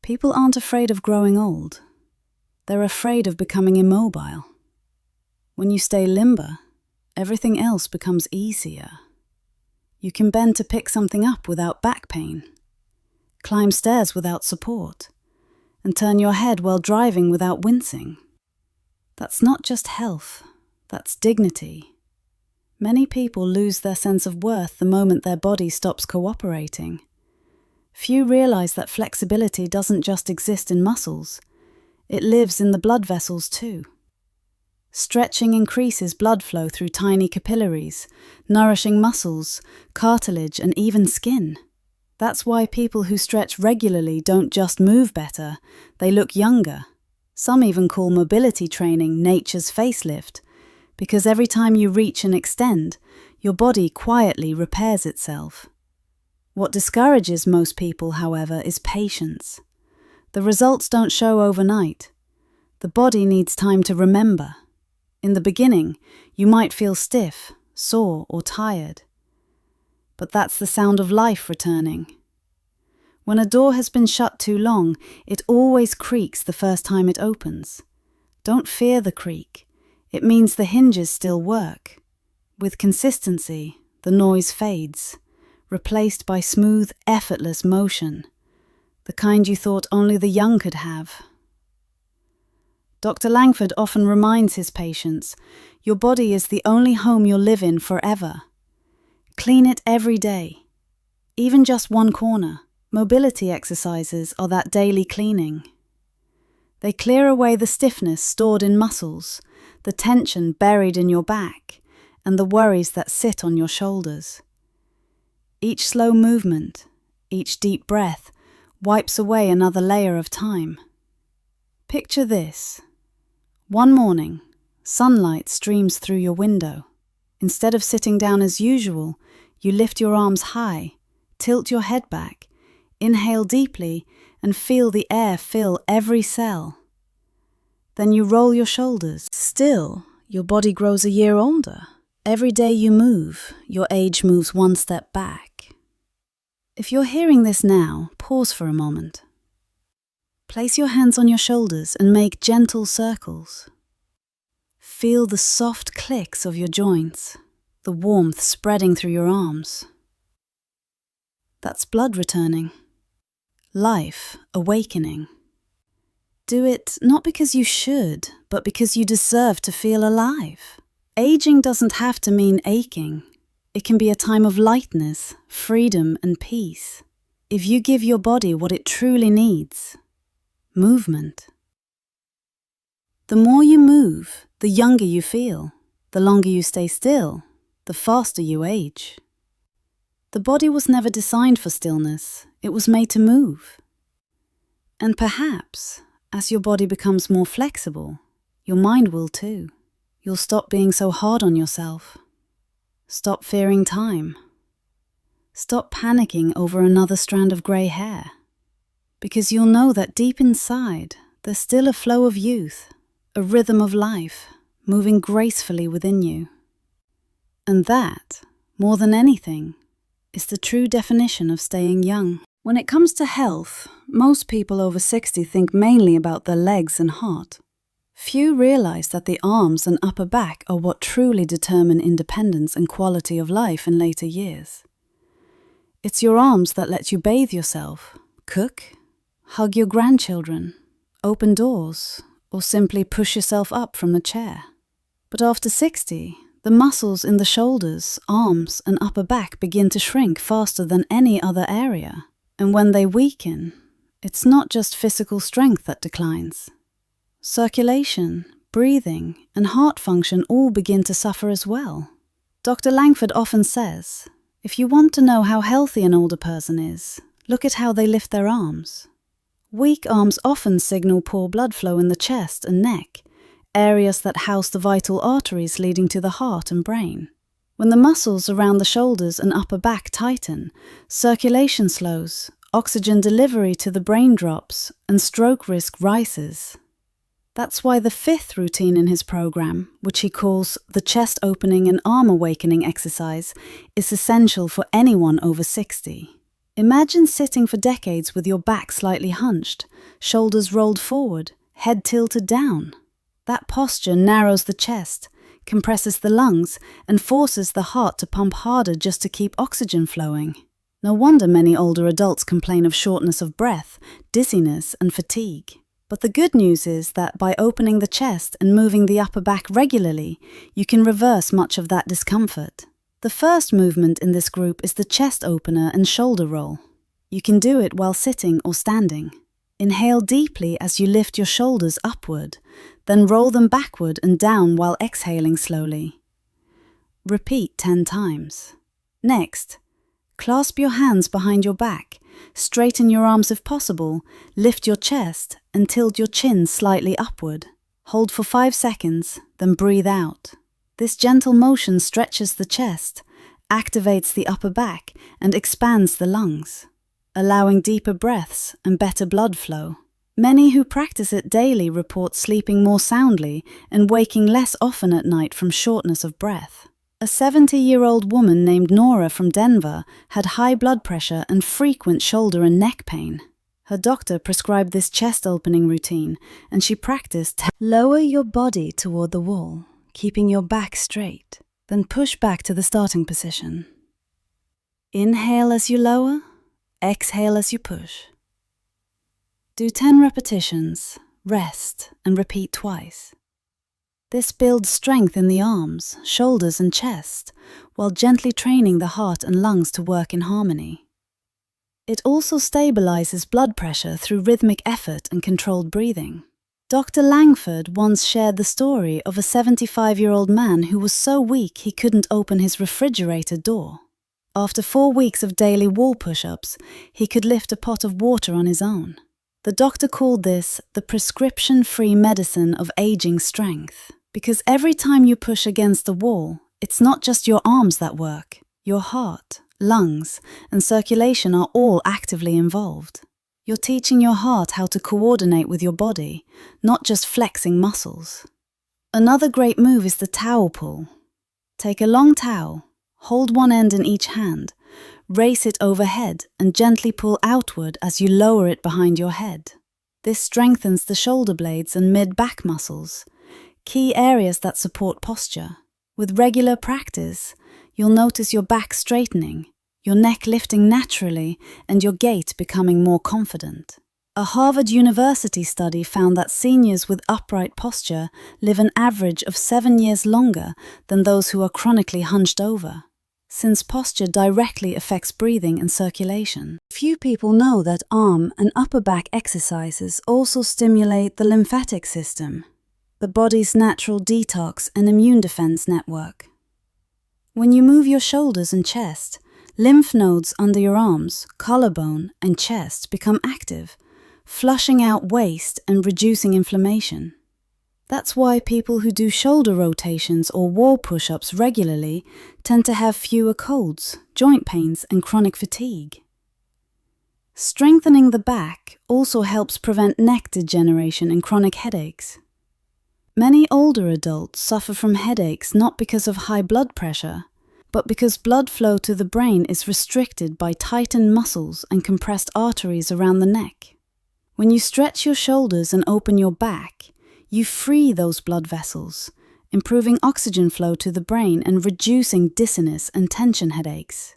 People aren't afraid of growing old. They're afraid of becoming immobile. When you stay limber, everything else becomes easier. You can bend to pick something up without back pain, climb stairs without support, and turn your head while driving without wincing. That's not just health, that's dignity. Many people lose their sense of worth the moment their body stops cooperating. Few realize that flexibility doesn't just exist in muscles, it lives in the blood vessels too. Stretching increases blood flow through tiny capillaries, nourishing muscles, cartilage, and even skin. That's why people who stretch regularly don't just move better, they look younger. Some even call mobility training nature's facelift, because every time you reach and extend, your body quietly repairs itself. What discourages most people, however, is patience. The results don't show overnight. The body needs time to remember. In the beginning, you might feel stiff, sore, or tired. But that's the sound of life returning. When a door has been shut too long, it always creaks the first time it opens. Don't fear the creak. It means the hinges still work. With consistency, the noise fades, replaced by smooth, effortless motion, the kind you thought only the young could have. Dr. Langford often reminds his patients, your body is the only home you'll live in forever. Clean it every day, even just one corner. Mobility exercises are that daily cleaning. They clear away the stiffness stored in muscles, the tension buried in your back, and the worries that sit on your shoulders. Each slow movement, each deep breath, wipes away another layer of time. Picture this. One morning, sunlight streams through your window. Instead of sitting down as usual, you lift your arms high, tilt your head back, inhale deeply, and feel the air fill every cell. Then you roll your shoulders. Still, your body grows a year older. Every day you move, your age moves one step back. If you're hearing this now, pause for a moment. Place your hands on your shoulders and make gentle circles. Feel the soft clicks of your joints, the warmth spreading through your arms. That's blood returning. Life awakening. Do it not because you should, but because you deserve to feel alive. Aging doesn't have to mean aching. It can be a time of lightness, freedom, and peace. If you give your body what it truly needs, movement. The more you move, the younger you feel. The longer you stay still, the faster you age. The body was never designed for stillness, it was made to move. And perhaps, as your body becomes more flexible, your mind will too. You'll stop being so hard on yourself. Stop fearing time. Stop panicking over another strand of grey hair. Because you'll know that deep inside, there's still a flow of youth, a rhythm of life, moving gracefully within you. And that, more than anything, is the true definition of staying young. When it comes to health, most people over 60 think mainly about their legs and heart. Few realize that the arms and upper back are what truly determine independence and quality of life in later years. It's your arms that let you bathe yourself, cook, hug your grandchildren, open doors, or simply push yourself up from a chair. But after 60, the muscles in the shoulders, arms, and upper back begin to shrink faster than any other area. And when they weaken, it's not just physical strength that declines. Circulation, breathing, and heart function all begin to suffer as well. Dr. Langford often says, if you want to know how healthy an older person is, look at how they lift their arms. Weak arms often signal poor blood flow in the chest and neck, areas that house the vital arteries leading to the heart and brain. When the muscles around the shoulders and upper back tighten, circulation slows, oxygen delivery to the brain drops, and stroke risk rises. That's why the 5th routine in his program, which he calls the chest opening and arm awakening exercise, is essential for anyone over 60. Imagine sitting for decades with your back slightly hunched, shoulders rolled forward, head tilted down. That posture narrows the chest, compresses the lungs, and forces the heart to pump harder just to keep oxygen flowing. No wonder many older adults complain of shortness of breath, dizziness, and fatigue. But the good news is that by opening the chest and moving the upper back regularly, you can reverse much of that discomfort. The first movement in this group is the chest opener and shoulder roll. You can do it while sitting or standing. Inhale deeply as you lift your shoulders upward, then roll them backward and down while exhaling slowly. Repeat 10 times. Next, clasp your hands behind your back, straighten your arms if possible, lift your chest, and tilt your chin slightly upward. Hold for 5 seconds, then breathe out. This gentle motion stretches the chest, activates the upper back, and expands the lungs, allowing deeper breaths and better blood flow. Many who practice it daily report sleeping more soundly and waking less often at night from shortness of breath. A 70-year-old woman named Nora from Denver had high blood pressure and frequent shoulder and neck pain. Her doctor prescribed this chest opening routine, and she practiced. Lower your body toward the wall, keeping your back straight, then push back to the starting position. Inhale as you lower, exhale as you push. Do 10 repetitions, rest, and repeat twice. This builds strength in the arms, shoulders, and chest, while gently training the heart and lungs to work in harmony. It also stabilizes blood pressure through rhythmic effort and controlled breathing. Dr. Langford once shared the story of a 75-year-old man who was so weak he couldn't open his refrigerator door. After 4 weeks of daily wall push-ups, he could lift a pot of water on his own. The doctor called this the prescription-free medicine of aging strength. Because every time you push against the wall, it's not just your arms that work. Your heart, lungs, and circulation are all actively involved. You're teaching your heart how to coordinate with your body, not just flexing muscles. Another great move is the towel pull. Take a long towel, hold one end in each hand, raise it overhead, and gently pull outward as you lower it behind your head. This strengthens the shoulder blades and mid-back muscles, key areas that support posture. With regular practice, you'll notice your back straightening, your neck lifting naturally, and your gait becoming more confident. A Harvard University study found that seniors with upright posture live an average of 7 years longer than those who are chronically hunched over, since posture directly affects breathing and circulation. Few people know that arm and upper back exercises also stimulate the lymphatic system, the body's natural detox and immune defense network. When you move your shoulders and chest, lymph nodes under your arms, collarbone, and chest become active, flushing out waste and reducing inflammation. That's why people who do shoulder rotations or wall push-ups regularly tend to have fewer colds, joint pains, and chronic fatigue. Strengthening the back also helps prevent neck degeneration and chronic headaches. Many older adults suffer from headaches not because of high blood pressure, but because blood flow to the brain is restricted by tightened muscles and compressed arteries around the neck. When you stretch your shoulders and open your back, you free those blood vessels, improving oxygen flow to the brain and reducing dizziness and tension headaches.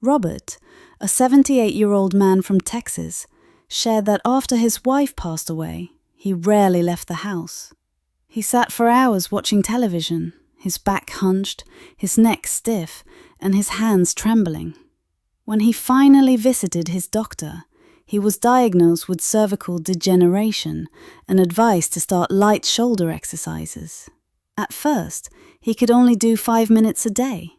Robert, a 78-year-old man from Texas, shared that after his wife passed away, he rarely left the house. He sat for hours watching television, his back hunched, his neck stiff, and his hands trembling. When he finally visited his doctor, he was diagnosed with cervical degeneration and advised to start light shoulder exercises. At first, he could only do 5 minutes a day.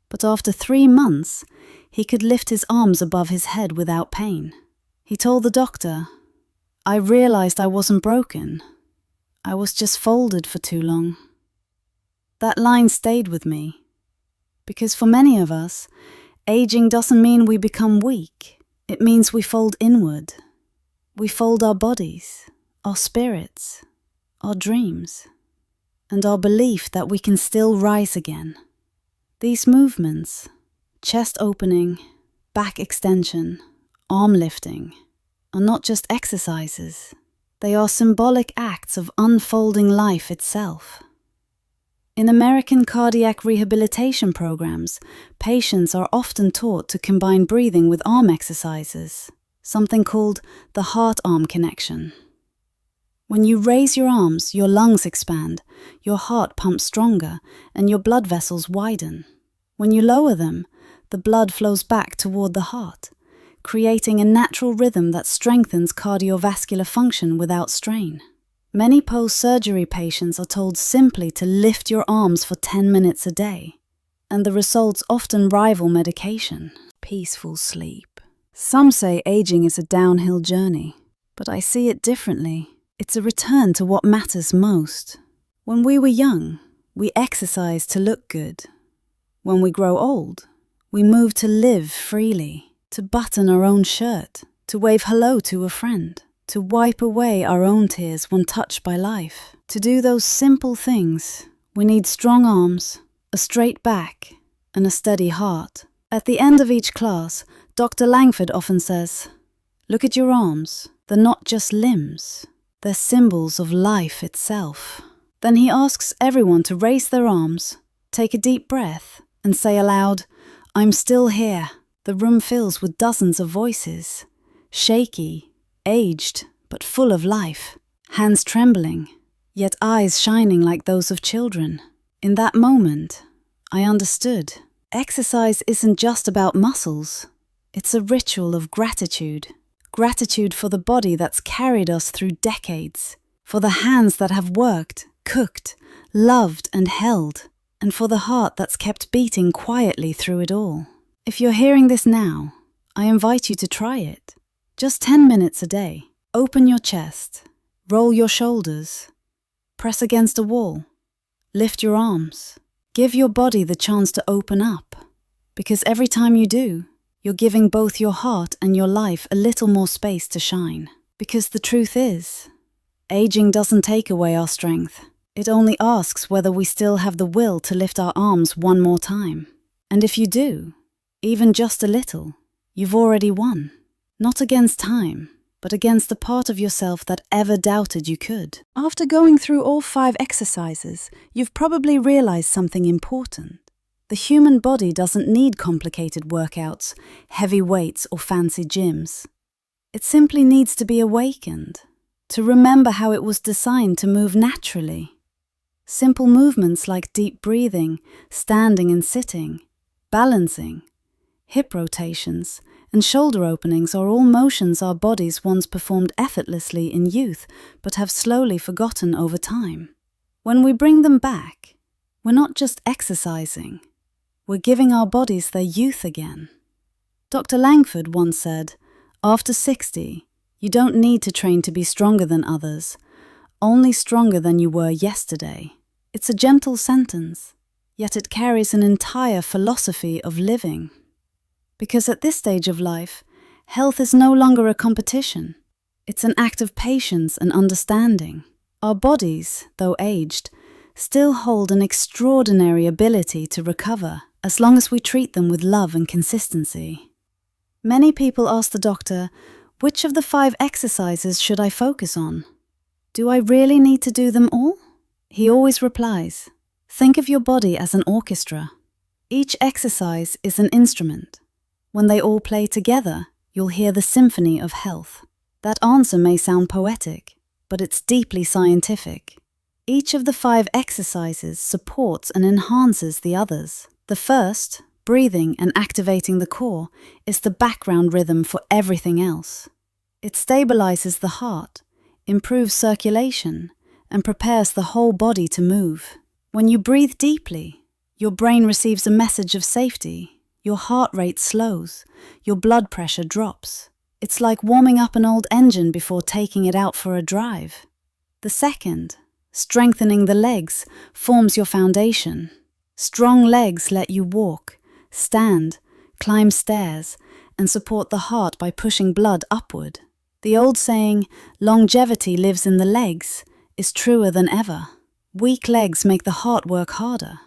But after 3 months, he could lift his arms above his head without pain. He told the doctor, "I realized I wasn't broken. I was just folded for too long." That line stayed with me, because for many of us, aging doesn't mean we become weak. It means we fold inward. We fold our bodies, our spirits, our dreams, and our belief that we can still rise again. These movements, chest opening, back extension, arm lifting, are not just exercises. They are symbolic acts of unfolding life itself. In American cardiac rehabilitation programs, patients are often taught to combine breathing with arm exercises, something called the heart-arm connection. When you raise your arms, your lungs expand, your heart pumps stronger, and your blood vessels widen. When you lower them, the blood flows back toward the heart, creating a natural rhythm that strengthens cardiovascular function without strain. Many post-surgery patients are told simply to lift your arms for 10 minutes a day, and the results often rival medication. Peaceful sleep. Some say aging is a downhill journey, but I see it differently. It's a return to what matters most. When we were young, we exercised to look good. When we grow old, we move to live freely, to button our own shirt, to wave hello to a friend, to wipe away our own tears when touched by life. To do those simple things, we need strong arms, a straight back, and a steady heart. At the end of each class, Dr. Langford often says, "Look at your arms. They're not just limbs. They're symbols of life itself." Then he asks everyone to raise their arms, take a deep breath, and say aloud, "I'm still here." The room fills with dozens of voices, shaky, aged, but full of life, hands trembling, yet eyes shining like those of children. In that moment, I understood. Exercise isn't just about muscles. It's a ritual of gratitude. Gratitude for the body that's carried us through decades, for the hands that have worked, cooked, loved and held, and for the heart that's kept beating quietly through it all. If you're hearing this now, I invite you to try it. Just 10 minutes a day. Open your chest, roll your shoulders, press against a wall, lift your arms. Give your body the chance to open up, because every time you do, you're giving both your heart and your life a little more space to shine. Because the truth is, aging doesn't take away our strength. It only asks whether we still have the will to lift our arms one more time. And if you do, even just a little, you've already won. Not against time, but against the part of yourself that ever doubted you could. After going through all 5 exercises, you've probably realized something important. The human body doesn't need complicated workouts, heavy weights, or fancy gyms. It simply needs to be awakened, to remember how it was designed to move naturally. Simple movements like deep breathing, standing and sitting, balancing, hip rotations, and shoulder openings are all motions our bodies once performed effortlessly in youth, but have slowly forgotten over time. When we bring them back, we're not just exercising, we're giving our bodies their youth again. Dr. Langford once said, "After 60, you don't need to train to be stronger than others, only stronger than you were yesterday." It's a gentle sentence, yet it carries an entire philosophy of living. Because at this stage of life, health is no longer a competition. It's an act of patience and understanding. Our bodies, though aged, still hold an extraordinary ability to recover as long as we treat them with love and consistency. Many people ask the doctor, which of the 5 exercises should I focus on? Do I really need to do them all? He always replies, think of your body as an orchestra. Each exercise is an instrument. When they all play together, you'll hear the symphony of health. That answer may sound poetic, but it's deeply scientific. Each of the 5 exercises supports and enhances the others. The first, breathing and activating the core, is the background rhythm for everything else. It stabilizes the heart, improves circulation, and prepares the whole body to move. When you breathe deeply, your brain receives a message of safety. Your heart rate slows, your blood pressure drops. It's like warming up an old engine before taking it out for a drive. The second, strengthening the legs, forms your foundation. Strong legs let you walk, stand, climb stairs, and support the heart by pushing blood upward. The old saying, longevity lives in the legs, is truer than ever. Weak legs make the heart work harder.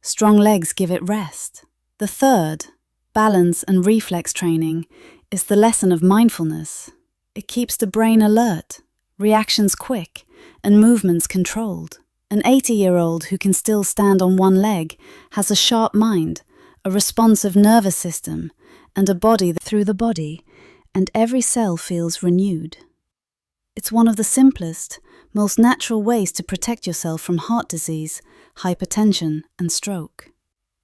Strong legs give it rest. The third, balance and reflex training, is the lesson of mindfulness. It keeps the brain alert, reactions quick, and movements controlled. An 80-year-old who can still stand on one leg has a sharp mind, a responsive nervous system, and a body through the body, and every cell feels renewed. It's one of the simplest, most natural ways to protect yourself from heart disease, hypertension, and stroke.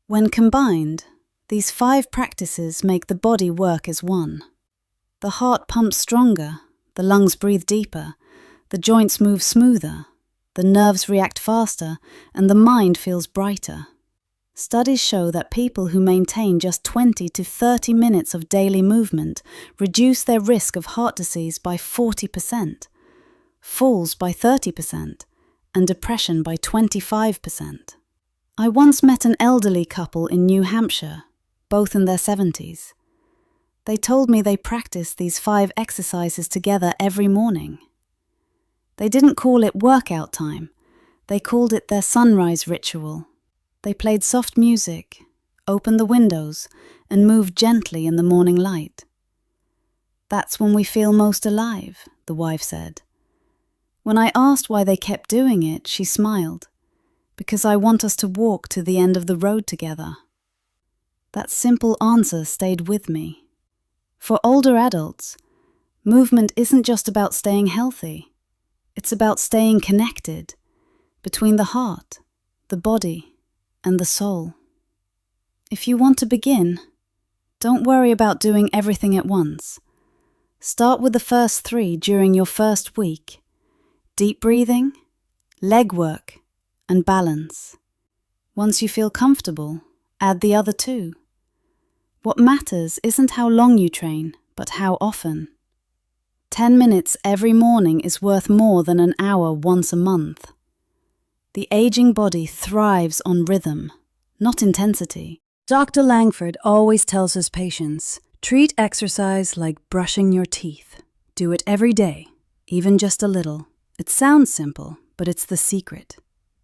When combined, these 5 practices make the body work as one. The heart pumps stronger, the lungs breathe deeper, the joints move smoother, the nerves react faster, and the mind feels brighter. Studies show that people who maintain just 20 to 30 minutes of daily movement reduce their risk of heart disease by 40%, falls by 30%, and depression by 25%. I once met an elderly couple in New Hampshire, both in their 70s. They told me they practiced these 5 exercises together every morning. They didn't call it workout time, they called it their sunrise ritual. They played soft music, opened the windows, and moved gently in the morning light. That's when we feel most alive, the wife said. When I asked why they kept doing it, she smiled. Because I want us to walk to the end of the road together. That simple answer stayed with me. For older adults, movement isn't just about staying healthy. It's about staying connected between the heart, the body, and the soul. If you want to begin, don't worry about doing everything at once. Start with the first 3 during your first week. Deep breathing, leg work, and balance. Once you feel comfortable, add the other 2. What matters isn't how long you train, but how often. 10 minutes every morning is worth more than an hour once a month. The aging body thrives on rhythm, not intensity. Dr. Langford always tells his patients, treat exercise like brushing your teeth. Do it every day, even just a little. It sounds simple, but it's the secret.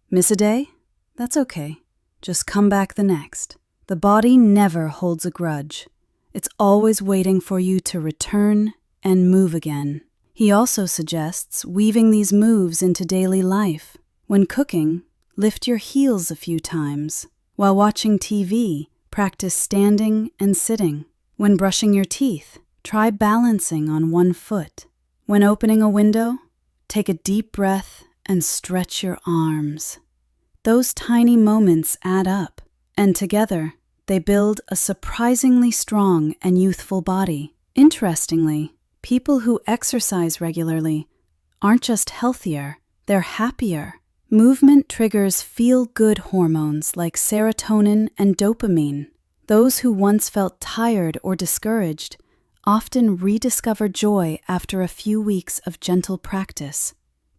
Miss a day? That's okay. Just come back the next. The body never holds a grudge. It's always waiting for you to return and move again. He also suggests weaving these moves into daily life. When cooking, lift your heels a few times. While watching TV, practice standing and sitting. When brushing your teeth, try balancing on one foot. When opening a window, take a deep breath and stretch your arms. Those tiny moments add up, and together, they build a surprisingly strong and youthful body. Interestingly, people who exercise regularly aren't just healthier, they're happier. Movement triggers feel-good hormones like serotonin and dopamine. Those who once felt tired or discouraged often rediscover joy after a few weeks of gentle practice.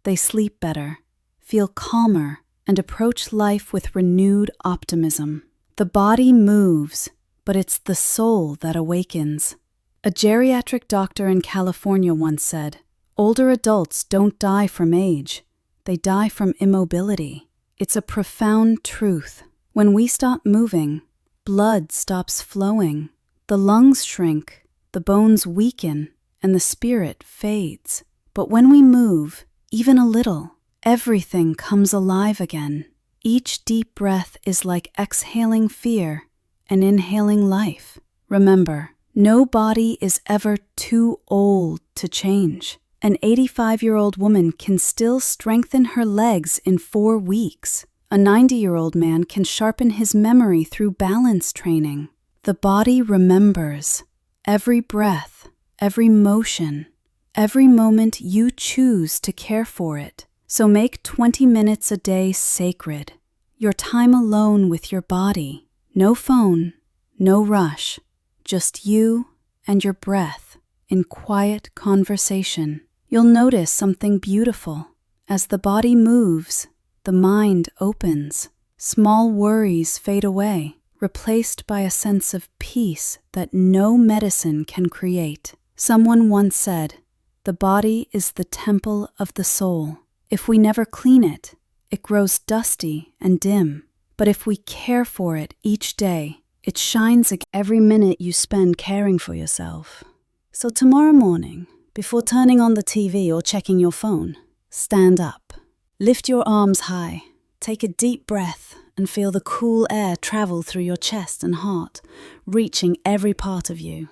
They sleep better, feel calmer, and approach life with renewed optimism. The body moves, but it's the soul that awakens. A geriatric doctor in California once said, "Older adults don't die from age. They die from immobility." It's a profound truth. When we stop moving, blood stops flowing, the lungs shrink, the bones weaken, and the spirit fades. But when we move, even a little, everything comes alive again. Each deep breath is like exhaling fear and inhaling life. Remember, no body is ever too old to change. An 85-year-old woman can still strengthen her legs in 4 weeks. A 90-year-old man can sharpen his memory through balance training. The body remembers. Every breath, every motion, every moment you choose to care for it. So make 20 minutes a day sacred. Your time alone with your body. No phone, no rush. Just you and your breath in quiet conversation. You'll notice something beautiful. As the body moves, the mind opens. Small worries fade away, replaced by a sense of peace that no medicine can create. Someone once said, "The body is the temple of the soul. If we never clean it, it grows dusty and dim. But if we care for it each day, it shines again." Every minute you spend caring for yourself. So tomorrow morning, before turning on the TV or checking your phone, stand up. Lift your arms high. Take a deep breath and feel the cool air travel through your chest and heart, reaching every part of you.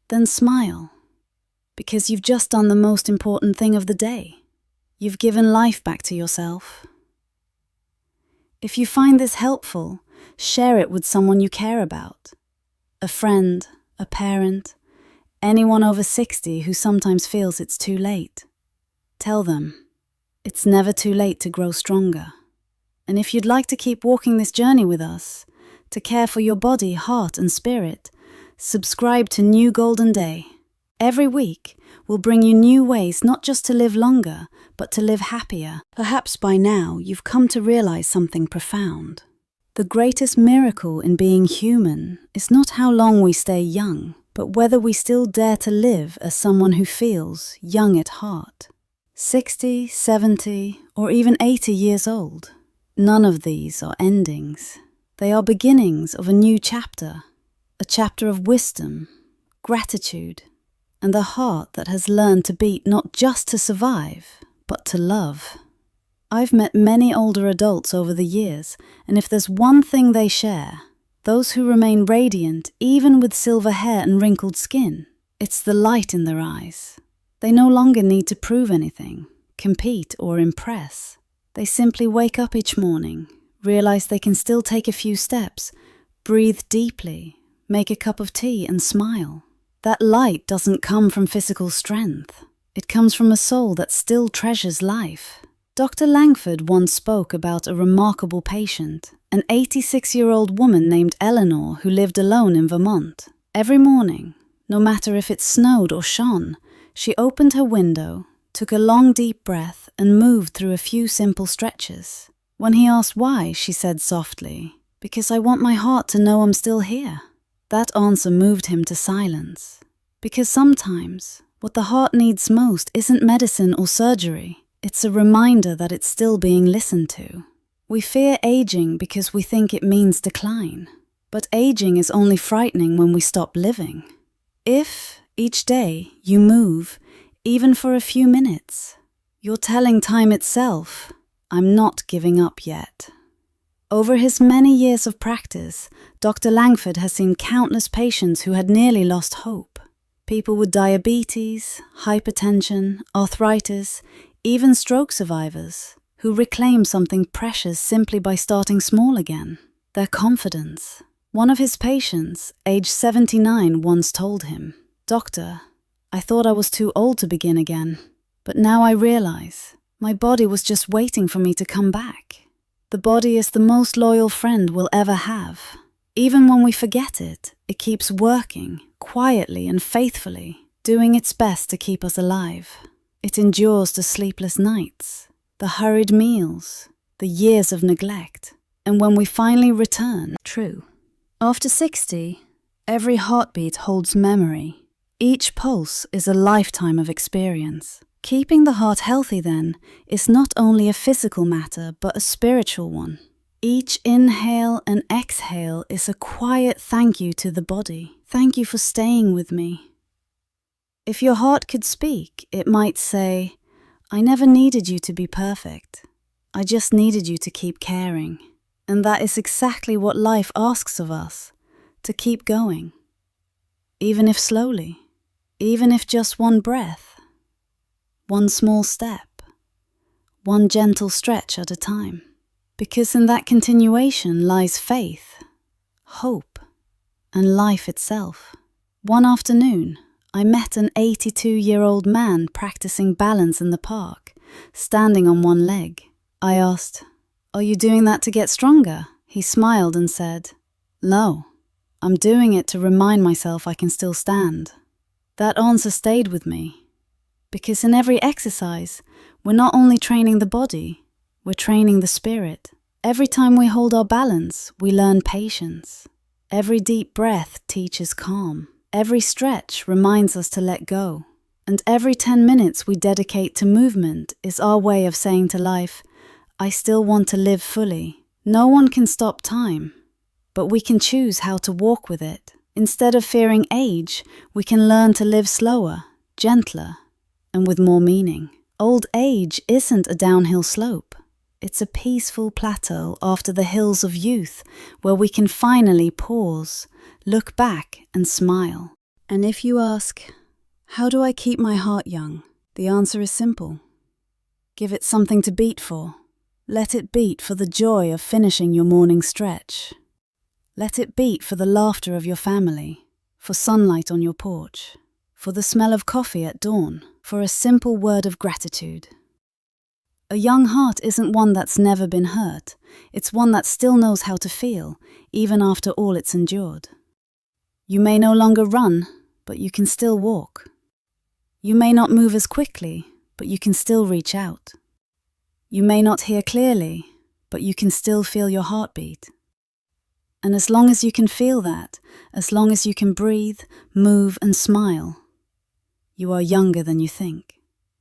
Then smile, because you've just done the most important thing of the day. You've given life back to yourself. If you find this helpful, share it with someone you care about. A friend, a parent, anyone over 60 who sometimes feels it's too late. Tell them, it's never too late to grow stronger. And if you'd like to keep walking this journey with us, to care for your body, heart, and spirit, subscribe to New Golden Day. Every week, we'll bring you new ways not just to live longer, but to live happier. Perhaps by now, you've come to realize something profound. The greatest miracle in being human is not how long we stay young, but whether we still dare to live as someone who feels young at heart. 60, 70, or even 80 years old. None of these are endings. They are beginnings of a new chapter, a chapter of wisdom, gratitude, and a heart that has learned to beat not just to survive, but to love. I've met many older adults over the years, and if there's one thing they share, those who remain radiant even with silver hair and wrinkled skin, it's the light in their eyes. They no longer need to prove anything, compete or impress. They simply wake up each morning, realize they can still take a few steps, breathe deeply, make a cup of tea and smile. That light doesn't come from physical strength. It comes from a soul that still treasures life. Dr. Langford once spoke about a remarkable patient, an 86-year-old woman named Eleanor who lived alone in Vermont. Every morning, no matter if it snowed or shone, she opened her window, took a long deep breath and moved through a few simple stretches. When he asked why, she said softly, "Because I want my heart to know I'm still here." That answer moved him to silence. Because sometimes, what the heart needs most isn't medicine or surgery. It's a reminder that it's still being listened to. We fear aging because we think it means decline. But aging is only frightening when we stop living. If, each day, you move, even for a few minutes, you're telling time itself, "I'm not giving up yet." Over his many years of practice, Dr. Langford has seen countless patients who had nearly lost hope. People with diabetes, hypertension, arthritis, even stroke survivors, who reclaim something precious simply by starting small again, their confidence. One of his patients, aged 79, once told him, "Doctor, I thought I was too old to begin again, but now I realize my body was just waiting for me to come back." The body is the most loyal friend we'll ever have. Even when we forget it, it keeps working, quietly and faithfully, doing its best to keep us alive. It endures the sleepless nights, the hurried meals, the years of neglect, and when we finally return, true. After 60, every heartbeat holds memory. Each pulse is a lifetime of experience. Keeping the heart healthy, then, is not only a physical matter but a spiritual one. Each inhale and exhale is a quiet thank you to the body. Thank you for staying with me. If your heart could speak, it might say, I never needed you to be perfect. I just needed you to keep caring. And that is exactly what life asks of us, to keep going. Even if slowly, even if just one breath, one small step, one gentle stretch at a time. Because in that continuation lies faith, hope, and life itself. One afternoon, I met an 82-year-old man practicing balance in the park, standing on one leg. I asked, Are you doing that to get stronger? He smiled and said, No, I'm doing it to remind myself I can still stand. That answer stayed with me, because in every exercise, we're not only training the body, we're training the spirit. Every time we hold our balance, we learn patience. Every deep breath teaches calm. Every stretch reminds us to let go. And every 10 minutes we dedicate to movement is our way of saying to life, I still want to live fully. No one can stop time, but we can choose how to walk with it. Instead of fearing age, we can learn to live slower, gentler, and with more meaning. Old age isn't a downhill slope. It's a peaceful plateau after the hills of youth where we can finally pause, look back and smile. And if you ask, how do I keep my heart young? The answer is simple. Give it something to beat for. Let it beat for the joy of finishing your morning stretch. Let it beat for the laughter of your family, for sunlight on your porch, for the smell of coffee at dawn, for a simple word of gratitude. A young heart isn't one that's never been hurt. It's one that still knows how to feel, even after all it's endured. You may no longer run, but you can still walk. You may not move as quickly, but you can still reach out. You may not hear clearly, but you can still feel your heartbeat. And as long as you can feel that, as long as you can breathe, move and smile, you are younger than you think.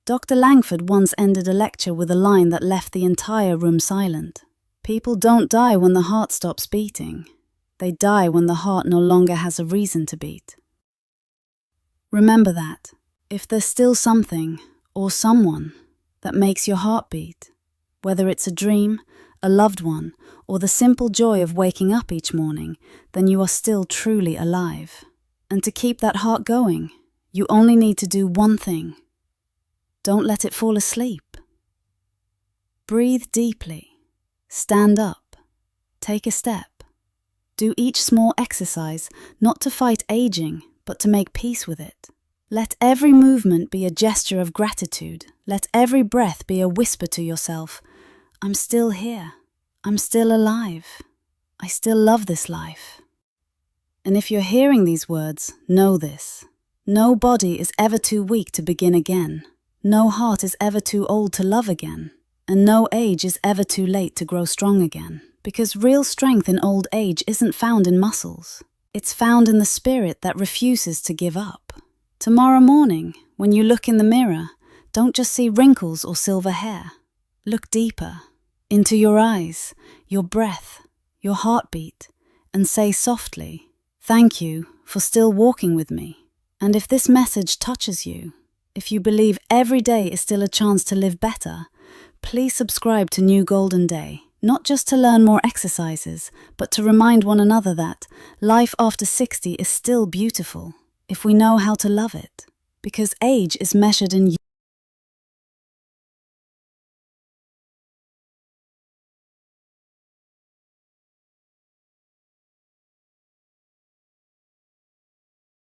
Dr. Langford once ended a lecture with a line that left the entire room silent. People don't die when the heart stops beating. They die when the heart no longer has a reason to beat. Remember that. If there's still something, or someone, that makes your heart beat, whether it's a dream, a loved one, or the simple joy of waking up each morning, then you are still truly alive. And to keep that heart going, you only need to do one thing. Don't let it fall asleep. Breathe deeply. Stand up. Take a step. Do each small exercise not to fight aging, but to make peace with it. Let every movement be a gesture of gratitude. Let every breath be a whisper to yourself, I'm still here. I'm still alive. I still love this life. And if you're hearing these words, know this. No body is ever too weak to begin again. No heart is ever too old to love again. And no age is ever too late to grow strong again. Because real strength in old age isn't found in muscles. It's found in the spirit that refuses to give up. Tomorrow morning, when you look in the mirror, don't just see wrinkles or silver hair. Look deeper, into your eyes, your breath, your heartbeat, and say softly, thank you for still walking with me. And if this message touches you, if you believe every day is still a chance to live better, please subscribe to New Golden Day, not just to learn more exercises, but to remind one another that life after 60 is still beautiful if we know how to love it, because age is measured in